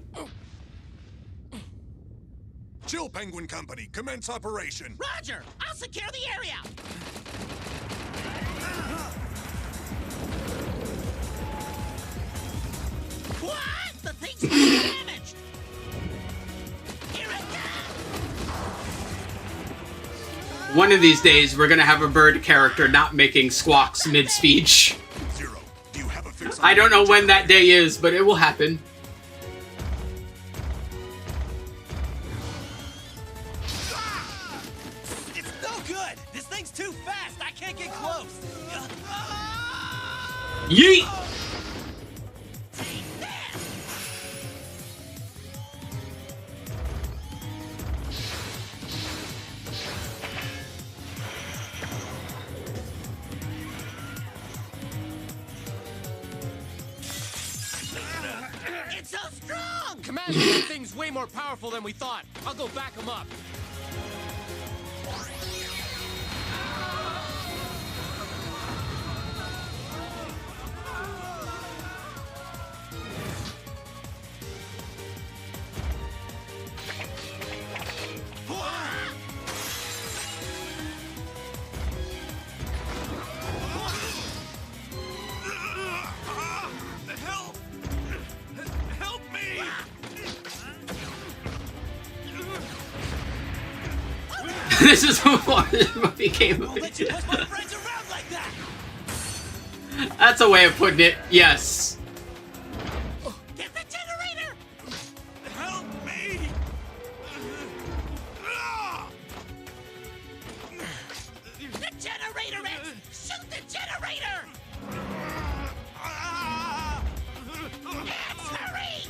Chill Penguin Company, commence operation. Roger! I'll secure the area! What? The thing's damaged! Here it comes! One of these days, we're gonna have a bird character not making squawks mid-speech. Zero, do you have a fix on I don't know when that day is, but it will happen. It's no good! This thing's too fast! I can't get close! Yeet! imagine that thing's way more powerful than we thought. I'll go back him up. This is what became a big deal. That's a way of putting it, yes. Get the generator! Help me! The generator, X! Shoot the generator! X, hurry!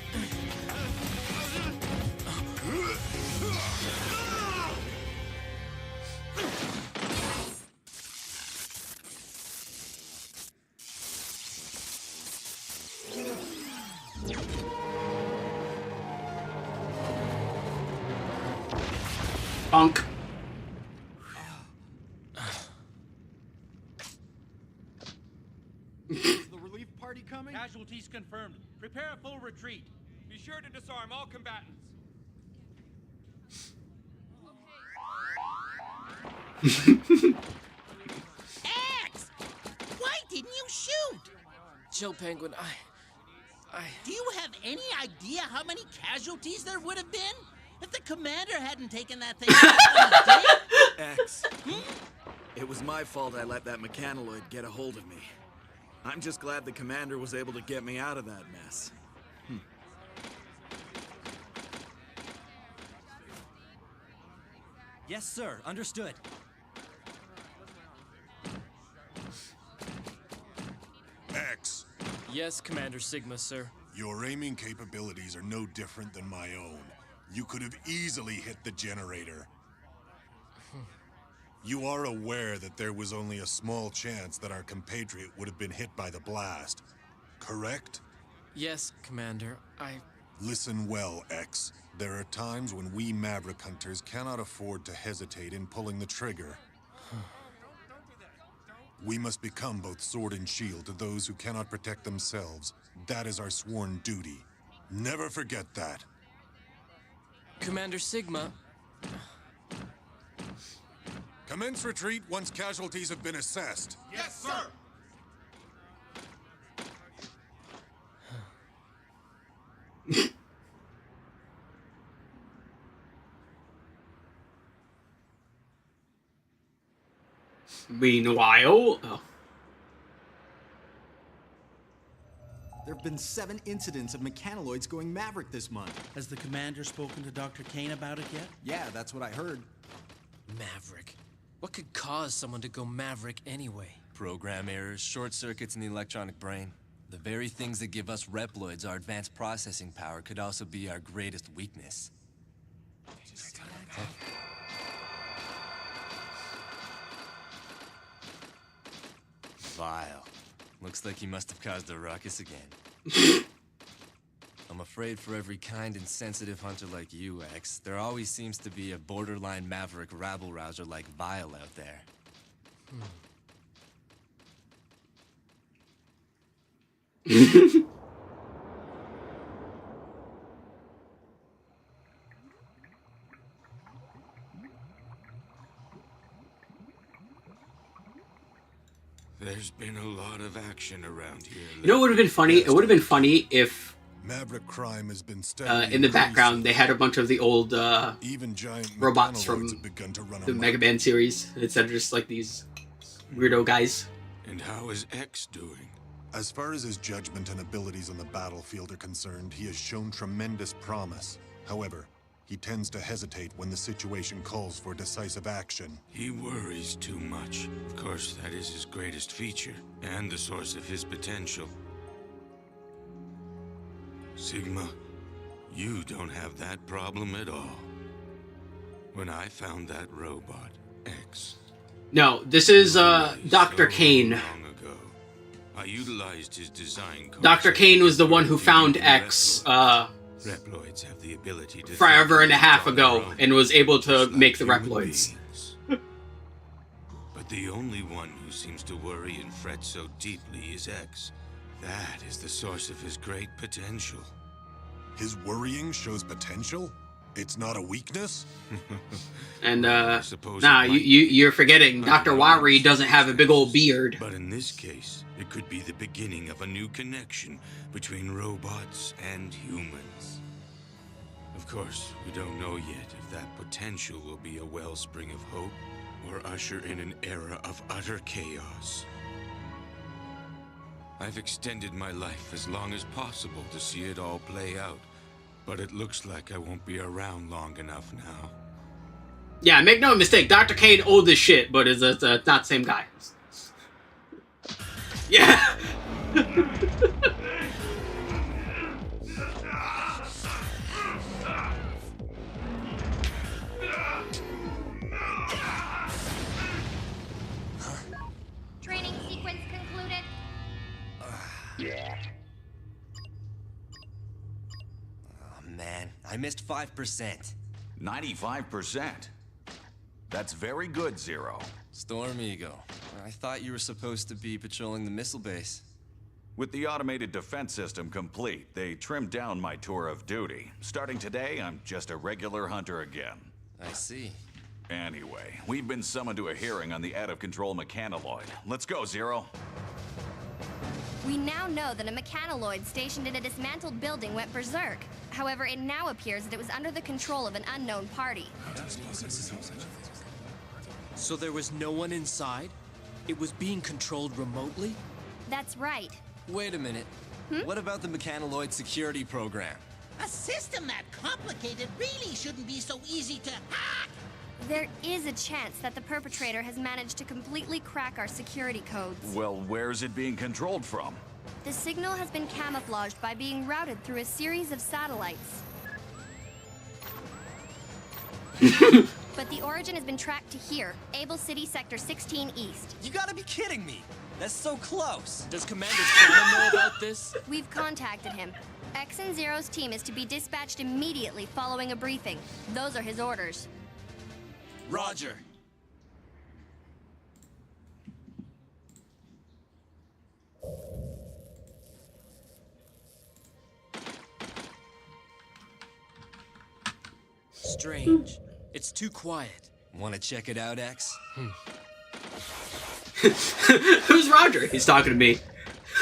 Bonk. Is the relief party coming? Casualties confirmed. Prepare a full retreat. Be sure to disarm all combatants. X! Why didn't you shoot? Chill, Penguin. Do you have any idea how many casualties there would have been? If the commander hadn't taken that thing out, X. It was my fault I let that mechanoloid get a hold of me. I'm just glad the commander was able to get me out of that mess. Yes, sir. Understood. X, Yes, Commander Sigma, sir. your aiming capabilities are no different than my own. You could have easily hit the generator. You are aware that there was only a small chance that our compatriot would have been hit by the blast, correct? Yes, Commander. Listen well, X. There are times when we Maverick Hunters cannot afford to hesitate in pulling the trigger. We must become both sword and shield to those who cannot protect themselves. That is our sworn duty. Never forget that. Commander Sigma. Commence retreat once casualties have been assessed. Yes, sir! Meanwhile, There have been 7 incidents of mechanoloids going Maverick this month. Has the commander spoken to Dr. Kane about it yet? Yeah, that's what I heard. Maverick. What could cause someone to go Maverick anyway? Program errors, short circuits in the electronic brain. The very things that give us Reploids our advanced processing power could also be our greatest weakness. Vile. Looks like he must have caused a ruckus again. I'm afraid for every kind and sensitive hunter like you, X, there always seems to be a borderline Maverick rabble-rouser like Vile out there. There's been a lot of action around here. you know what would have been funny? It would have been funny if Maverick crime has been steadily in the background they had a bunch of the old even giant robots from mechanoids have begun to run the amok. Mega Man series instead of just like these weirdo guys. And how is X doing? As far as his judgment and abilities on the battlefield are concerned, he has shown tremendous promise. However, he tends to hesitate when the situation calls for decisive action. He worries too much. Of course, that is his greatest feature, and the source of his potential. Sigma, you don't have that problem at all. When I found that robot, X... No, this is Dr. Kane. Long ago, I utilized his design... Dr. Kane was the one who found X Reploids have the ability to forever and a half think on ago their own, and was able to just like make the human Reploids. beings. But the only one who seems to worry and fret so deeply is X. That is the source of his great potential. His worrying shows potential? It's not a weakness? And suppose nah, it might you're forgetting Dr. Wari doesn't have a big old beard. But in this case, it could be the beginning of a new connection between robots and humans. Of course, we don't know yet if that potential will be a wellspring of hope or usher in an era of utter chaos. I've extended my life as long as possible to see it all play out, but it looks like I won't be around long enough now. Yeah, make no mistake, Dr. Kane old as shit, but is not the same guy. Yeah. Training sequence concluded. Oh man, I missed 5%. 95%. That's very good, Zero. Storm Eagle. I thought you were supposed to be patrolling the missile base. With the automated defense system complete, they trimmed down my tour of duty. Starting today, I'm just a regular hunter again. I see. Anyway, we've been summoned to a hearing on the out-of-control mechanoloid. Let's go, Zero. We now know that a mechanoloid stationed in a dismantled building went berserk. However, it now appears that it was under the control of an unknown party. So there was no one inside? It was being controlled remotely? That's right. Wait a minute. What about the mechanoloid security program? A system that complicated really shouldn't be so easy to hack. There is a chance that the perpetrator has managed to completely crack our security codes. Well, where's it being controlled from? The signal has been camouflaged by being routed through a series of satellites. But the origin has been tracked to here, Able City Sector 16 East. You gotta be kidding me! That's so close! Does Commander Sana know about this? We've contacted him. X and Zero's team is to be dispatched immediately following a briefing. Those are his orders. Roger. Strange. It's too quiet. Want to check it out, X? Who's Roger? He's talking to me.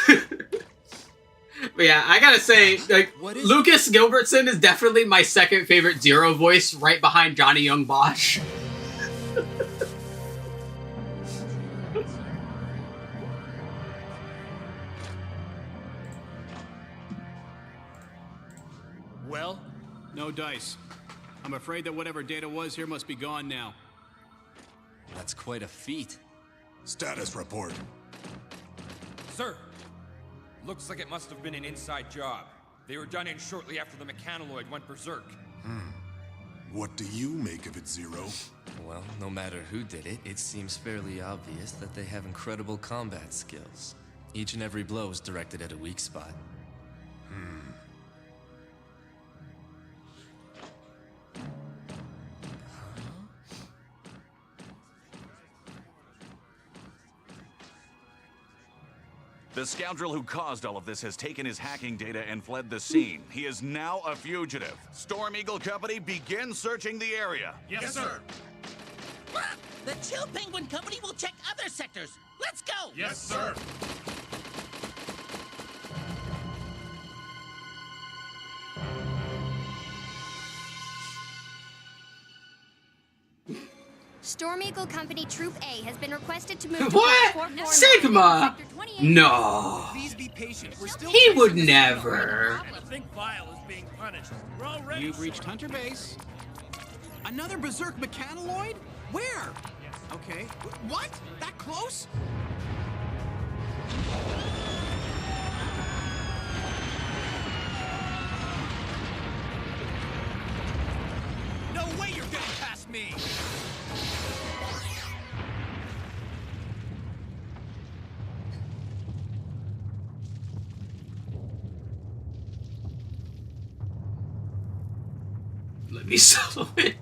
But yeah, I gotta say, like, Lucas Gilbertson is definitely my second favorite Zero voice, right behind Johnny Young Bosch. Well? No dice. I'm afraid that whatever data was here must be gone now. That's quite a feat. Status report. Sir, looks like it must have been an inside job. They were done in shortly after the mechanoloid went berserk. What do you make of it, Zero? Well, no matter who did it, it seems fairly obvious that they have incredible combat skills. Each and every blow is directed at a weak spot. The scoundrel who caused all of this has taken his hacking data and fled the scene. He is now a fugitive. Storm Eagle Company, begin searching the area. Yes, sir. The Chill Penguin Company will check other sectors. Let's go! Yes, sir. Storm Eagle Company Troop A has been requested to move to What? 449 Sigma? Sector 28. No. Please be patient. We're still He would never. I think Vile is being punished. We're all ready. You've reached Hunter Base. Another berserk mechanoloid? Where? Okay. What? That close? No way you're getting past me! Let me slow it.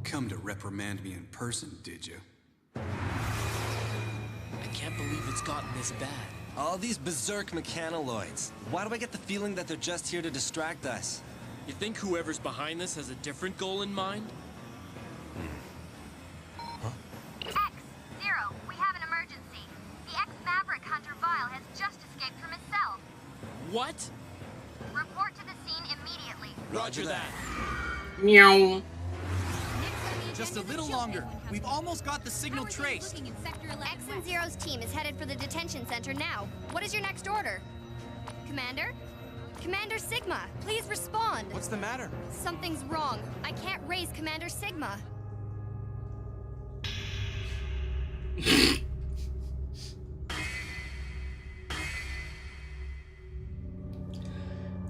Come to reprimand me in person, did you? I can't believe it's gotten this bad. All these berserk mechanoids. Why do I get the feeling that they're just here to distract us? You think whoever's behind this has a different goal in mind? X, Zero, we have an emergency. The ex-Maverick Hunter Vile has just escaped from his cell. What? Report to the scene immediately. Roger that. Meow. Just a little longer. We've almost got the signal traced. X and Zero's team is headed for the detention center now. What is your next order? Commander? Commander Sigma, please respond. What's the matter? Something's wrong. I can't raise Commander Sigma.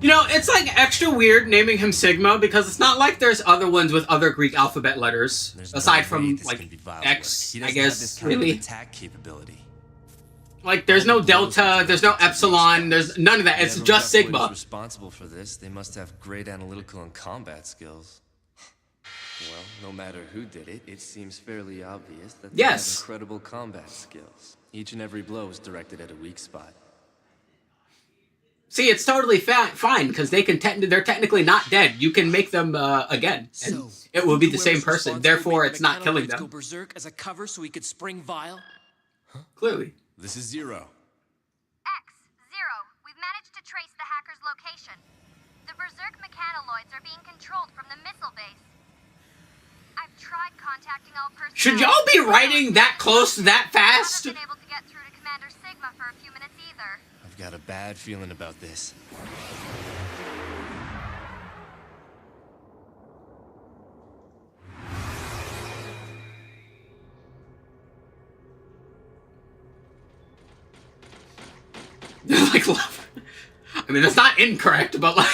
You know, it's like extra weird naming him Sigma because it's not like there's other ones with other Greek alphabet letters aside from like X, I guess. Really, attack capability. Like there's no Delta, there's no Epsilon, there's none of that. It's just Sigma. Responsible for this, they must have great analytical and combat skills. Well, no matter who did it, it seems fairly obvious that they have incredible combat skills. Each and every blow is directed at a weak spot. See, it's totally fine because they can they're technically not dead. You can make them again, and it will be the same person. Therefore, it's not killing them. Go berserk as a cover so he could spring Vile. Clearly. This is Zero. X, Zero, we've managed to trace the hacker's location. The berserk mechanoids are being controlled from the missile base. I've tried contacting all personnel. Should y'all be writing that close, that fast? I haven't been able to get through to Commander Sigma for a few minutes either. I've got a bad feeling about this. Like, I mean, it's not incorrect, but like,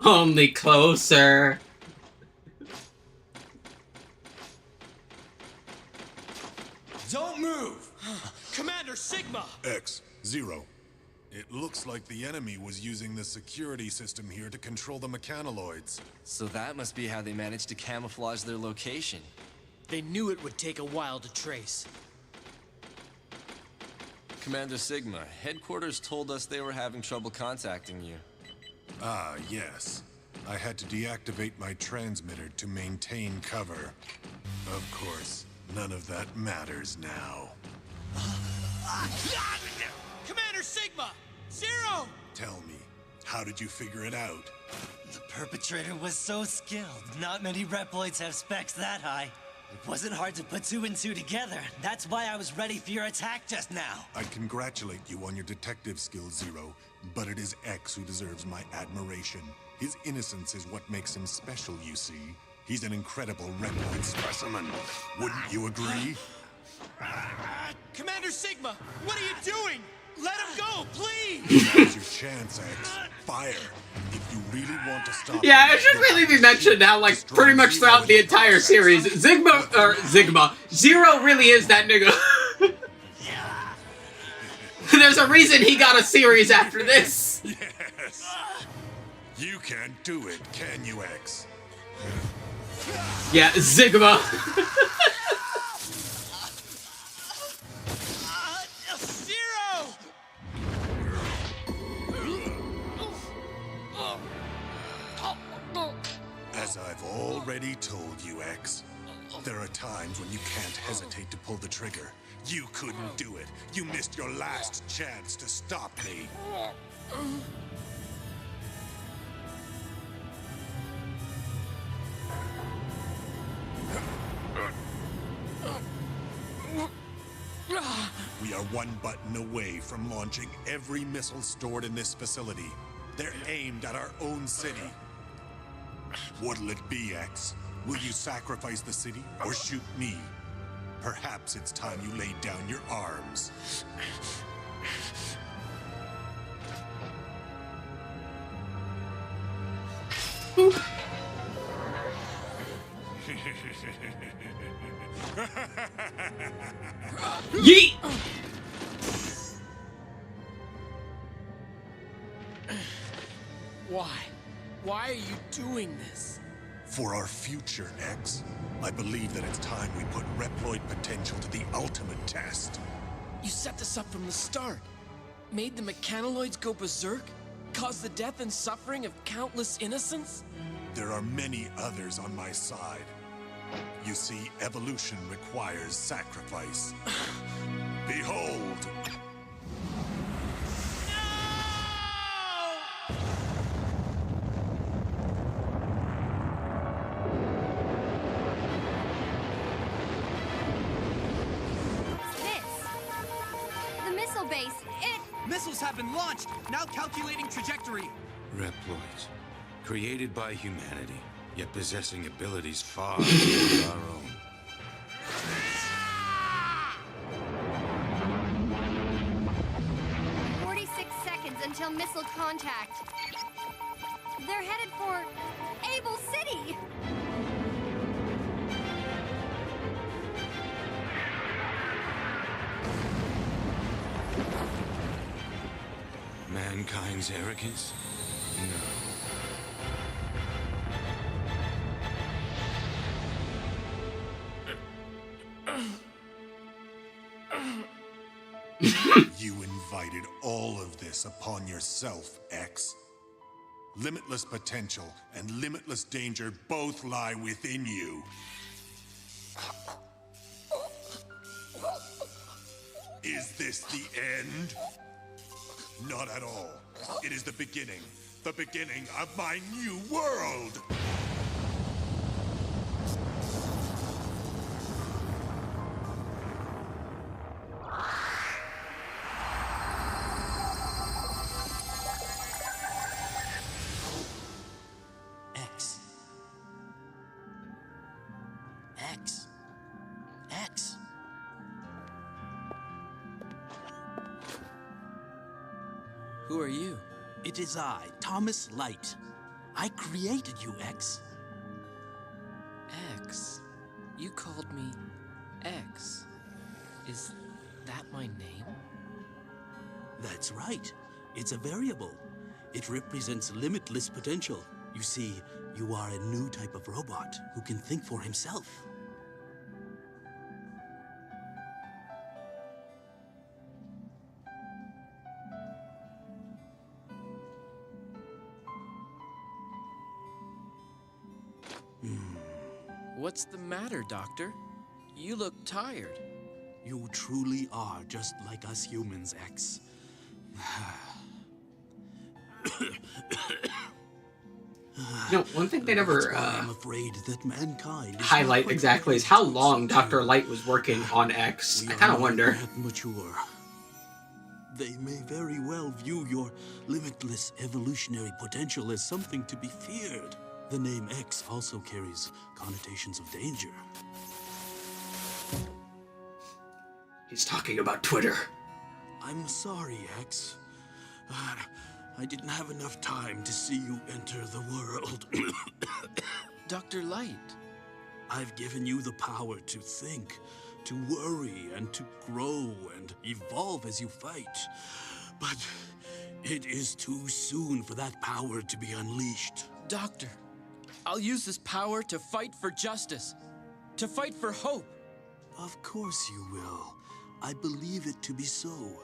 only closer. Don't move! Commander Sigma! X, Zero. It looks like the enemy was using the security system here to control the mechanoids. So that must be how they managed to camouflage their location. They knew it would take a while to trace. Commander Sigma, headquarters told us they were having trouble contacting you. Ah, yes. I had to deactivate my transmitter to maintain cover. Of course, none of that matters now. Commander Sigma! Zero! Tell me, how did you figure it out? The perpetrator was so skilled. Not many Reploids have specs that high. It wasn't hard to put two and two together. That's why I was ready for your attack just now. I congratulate you on your detective skills, Zero, but it is X who deserves my admiration. His innocence is what makes him special, you see. He's an incredible Reploid specimen. Wouldn't you agree? Commander Sigma, what are you doing? Let him go, please! Now's your chance, X. Fire. If you really want to stop... Yeah, it should really be mentioned how, like, pretty much throughout the entire series, Zero really is that nigga. There's a reason he got a series after this. Yes. You can't do it, can you, X? Yeah, Sigma. As I've already told you, X, there are times when you can't hesitate to pull the trigger. You couldn't do it. You missed your last chance to stop me. We are one button away from launching every missile stored in this facility. They're aimed at our own city. What'll it be, X? Will you sacrifice the city or shoot me? Perhaps it's time you laid down your arms. Yeet! Why? Why are you doing this? For our future, X, I believe that it's time we put Reploid potential to the ultimate test. You set this up from the start. Made the mechanoloids go berserk? Caused the death and suffering of countless innocents? There are many others on my side. You see, evolution requires sacrifice. Behold! Base. Missiles have been launched! Now calculating trajectory. Reploids, created by humanity, yet possessing abilities far beyond our own. 46 seconds until missile contact. They're headed for Able City. Mankind's arrogance? No. You invited all of this upon yourself, X. Limitless potential and limitless danger both lie within you. Is this the end? Not at all. It is the beginning of my new world! X. X. X. Who are you? It is I, Thomas Light. I created you, X. X. You called me X. Is that my name? That's right. It's a variable. It represents limitless potential. You see, you are a new type of robot who can think for himself. What's the matter, Doctor? You look tired. You truly are just like us humans, X. One thing they never I'm afraid that mankind highlight exactly is how long Dr. Light was working on X. I kind of wonder. Mature. They may very well view your limitless evolutionary potential as something to be feared. The name X also carries connotations of danger. He's talking about Twitter. I'm sorry, X. I didn't have enough time to see you enter the world. Dr. Light. I've given you the power to think, to worry, and to grow and evolve as you fight. But it is too soon for that power to be unleashed. Doctor, I'll use this power to fight for justice, to fight for hope. Of course you will. I believe it to be so.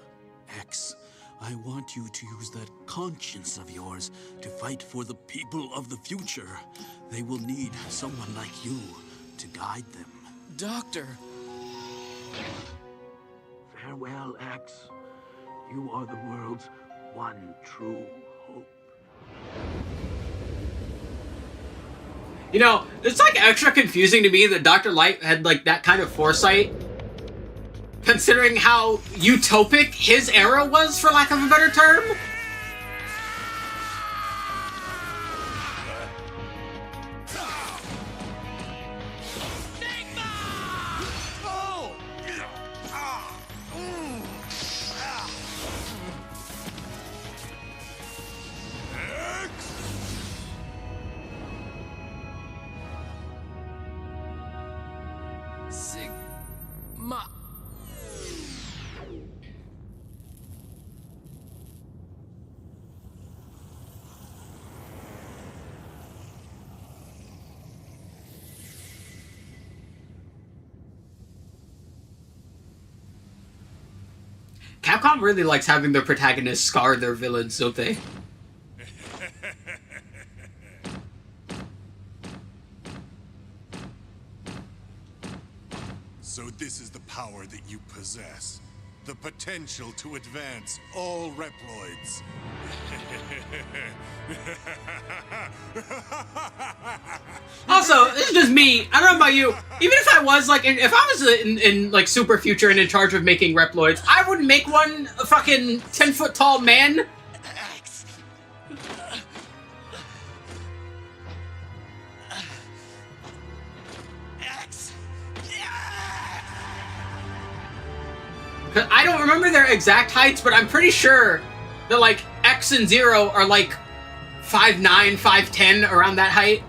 X, I want you to use that conscience of yours to fight for the people of the future. They will need someone like you to guide them. Doctor! Farewell, X. You are the world's one true hope. You know, it's like extra confusing to me that Dr. Light had like that kind of foresight, considering how utopic his era was, for lack of a better term. Sigma. Capcom really likes having their protagonists scar their villains, don't they? So this is the power that you possess. The potential to advance all Reploids. Also, this is just me. I don't know about you. Even if I was like, if I was in like super future and in charge of making Reploids, I would make one a fucking 10-foot tall man. I don't remember their exact heights, but I'm pretty sure that like X and Zero are like 5'9", 5'10", around that height.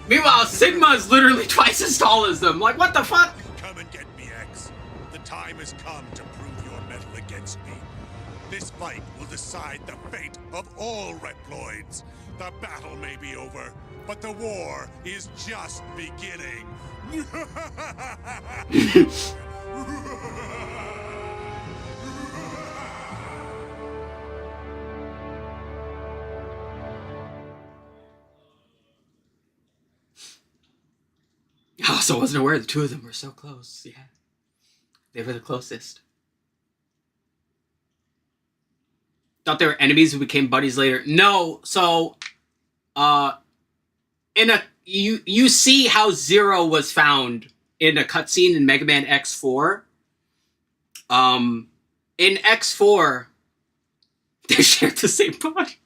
Meanwhile, Sigma is literally twice as tall as them. Like, what the fuck? Come and get me, X. The time has come to prove your mettle against me. This fight will decide the fate of all Reploids. The battle may be over, but the war is just beginning. I also wasn't aware the two of them were so close. Yeah. They were the closest. Thought they were enemies who became buddies later. No, so you see how Zero was found in a cutscene in Mega Man X4. In X4, they shared the same body.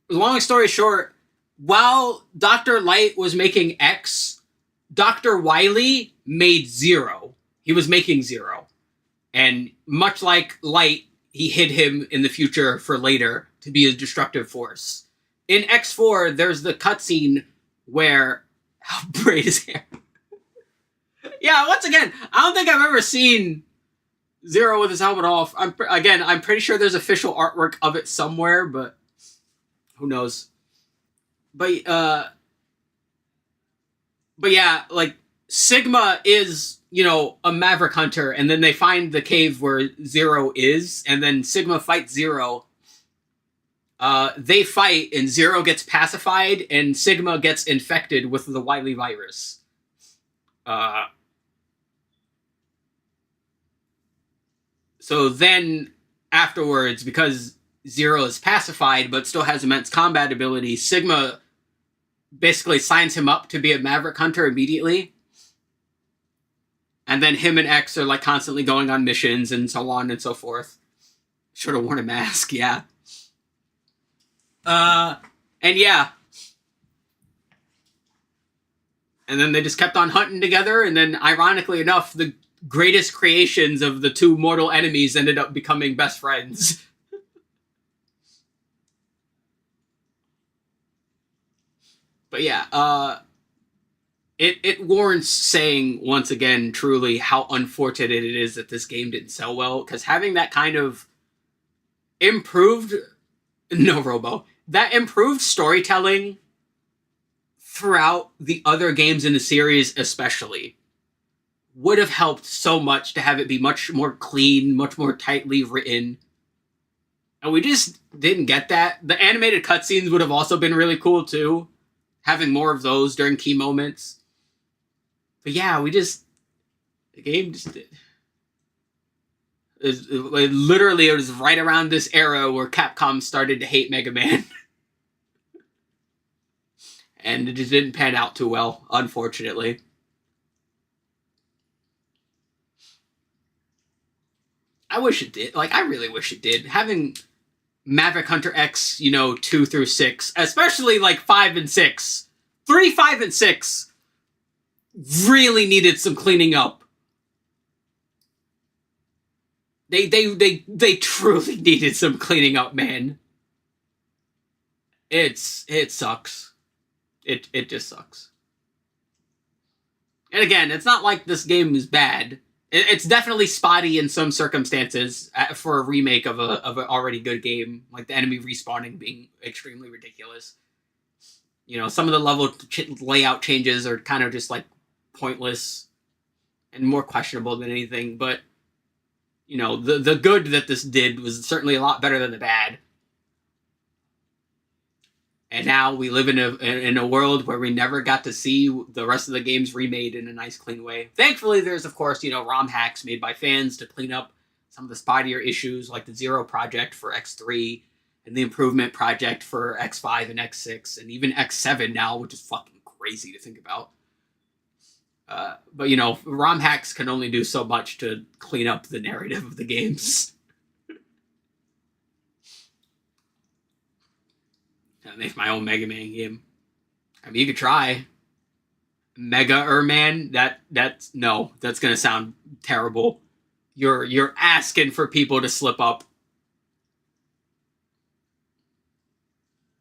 Long story short, while Dr. Light was making X, Dr. Wily made Zero. He was making Zero. And much like Light, he hid him in the future for later to be a destructive force. In X4, there's the cutscene where... How braid his hair. Yeah, once again, I don't think I've ever seen Zero with his helmet off. I'm pretty sure there's official artwork of it somewhere, but who knows. But yeah, like, Sigma is, you know, a Maverick Hunter, and then they find the cave where Zero is, and then Sigma fights Zero. They fight, and Zero gets pacified, and Sigma gets infected with the Wily virus. So then, afterwards, because Zero is pacified, but still has immense combat ability, Sigma basically signs him up to be a Maverick Hunter immediately. And then him and X are like constantly going on missions and so on and so forth. Should have worn a mask, yeah. And yeah. And then they just kept on hunting together, and then ironically enough, the greatest creations of the two mortal enemies ended up becoming best friends. But yeah, it warrants saying once again, truly, how unfortunate it is that this game didn't sell well, because having that kind of improved storytelling throughout the other games in the series especially would have helped so much to have it be much more clean, much more tightly written. And we just didn't get that. The animated cutscenes would have also been really cool too, having more of those during key moments. But yeah, the game just did. It was right around this era where Capcom started to hate Mega Man. And it just didn't pan out too well, unfortunately. I wish it did. Like, I really wish it did. Having Maverick Hunter X, 2 through 6, especially like 5 and 6. 3, 5, and 6 really needed some cleaning up. They truly needed some cleaning up, man. It sucks. It just sucks. And again, it's not like this game is bad. It's definitely spotty in some circumstances for a remake of an already good game, like the enemy respawning being extremely ridiculous. You know, some of the level layout changes are kind of just like pointless and more questionable than anything. But you know, the good that this did was certainly a lot better than the bad. And now we live in a world where we never got to see the rest of the games remade in a nice, clean way. Thankfully, there's, of course, you know, ROM hacks made by fans to clean up some of the spottier issues, like the Zero Project for X3 and the Improvement Project for X5 and X6, and even X7 now, which is fucking crazy to think about. But, you know, ROM hacks can only do so much to clean up the narrative of the games. I make my own Mega Man game. I mean, you could try. Mega Man, that's gonna sound terrible. You're asking for people to slip up.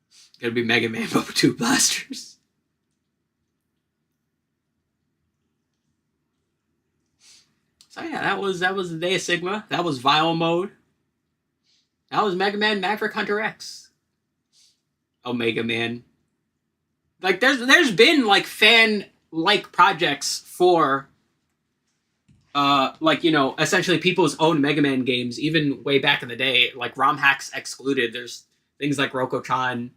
It's gonna be Mega Man but with 2 blasters. So yeah, that was the Day of Sigma. That was Vile Mode. That was Mega Man Maverick Hunter X. Omega Man. Like there's been like fan like projects for like, you know, essentially people's own Mega Man games, even way back in the day, like ROM hacks excluded. There's things like Roko-chan.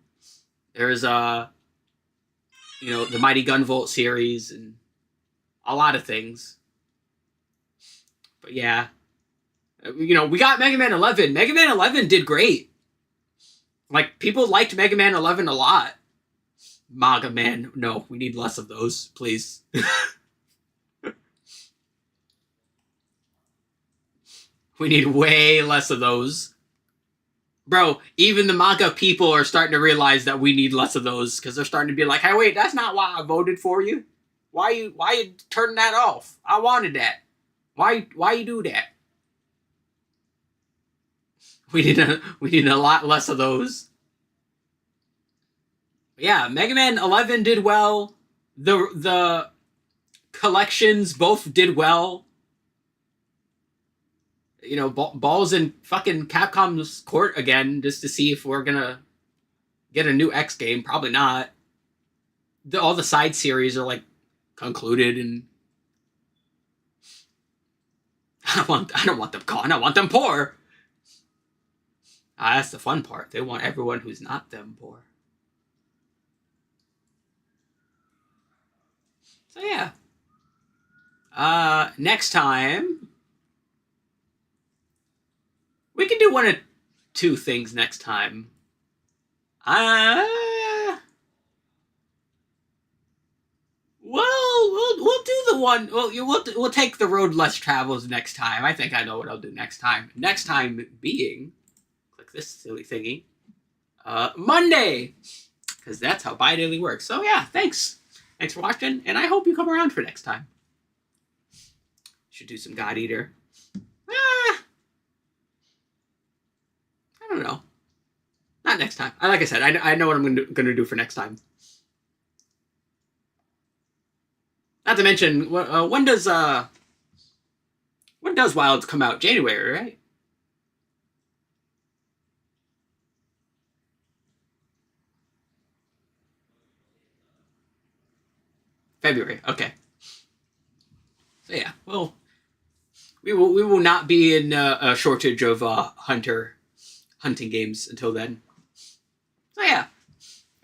There's you know, the Mighty Gunvolt series and a lot of things. But yeah. You know, we got Mega Man 11. Mega Man 11 did great. Like, people liked Mega Man 11 a lot. Mega Man, no, we need less of those, please. We need way less of those. Bro, even the MAGA people are starting to realize that we need less of those, because they're starting to be like, hey, wait, that's not why I voted for you. Why you turning that off? I wanted that. Why you do that? We need a lot less of those. Yeah, Mega Man 11 did well. The collections both did well. You know, balls in fucking Capcom's court again, just to see if we're gonna get a new X game. Probably not. All the side series are like concluded, and I don't want them gone. I want them poor. That's the fun part. They want everyone who's not them poor. So yeah. Next time we can do one of 2 things next time. We'll do the one. We'll take the road less travels next time. I think I know what I'll do next time. Next time being, click this silly thingy, Monday, because that's how Bidaily works. So yeah, thanks for watching, and I hope you come around for next time. Should do some God Eater. I don't know. Not next time. Like I said, I know what I'm gonna do for next time. Not to mention, when does Wilds come out? January, right? February. Okay. So yeah, well, we will not be in a shortage of hunting games until then. So yeah,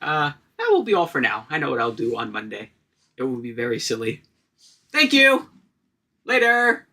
that will be all for now. I know what I'll do on Monday. It will be very silly. Thank you. Later.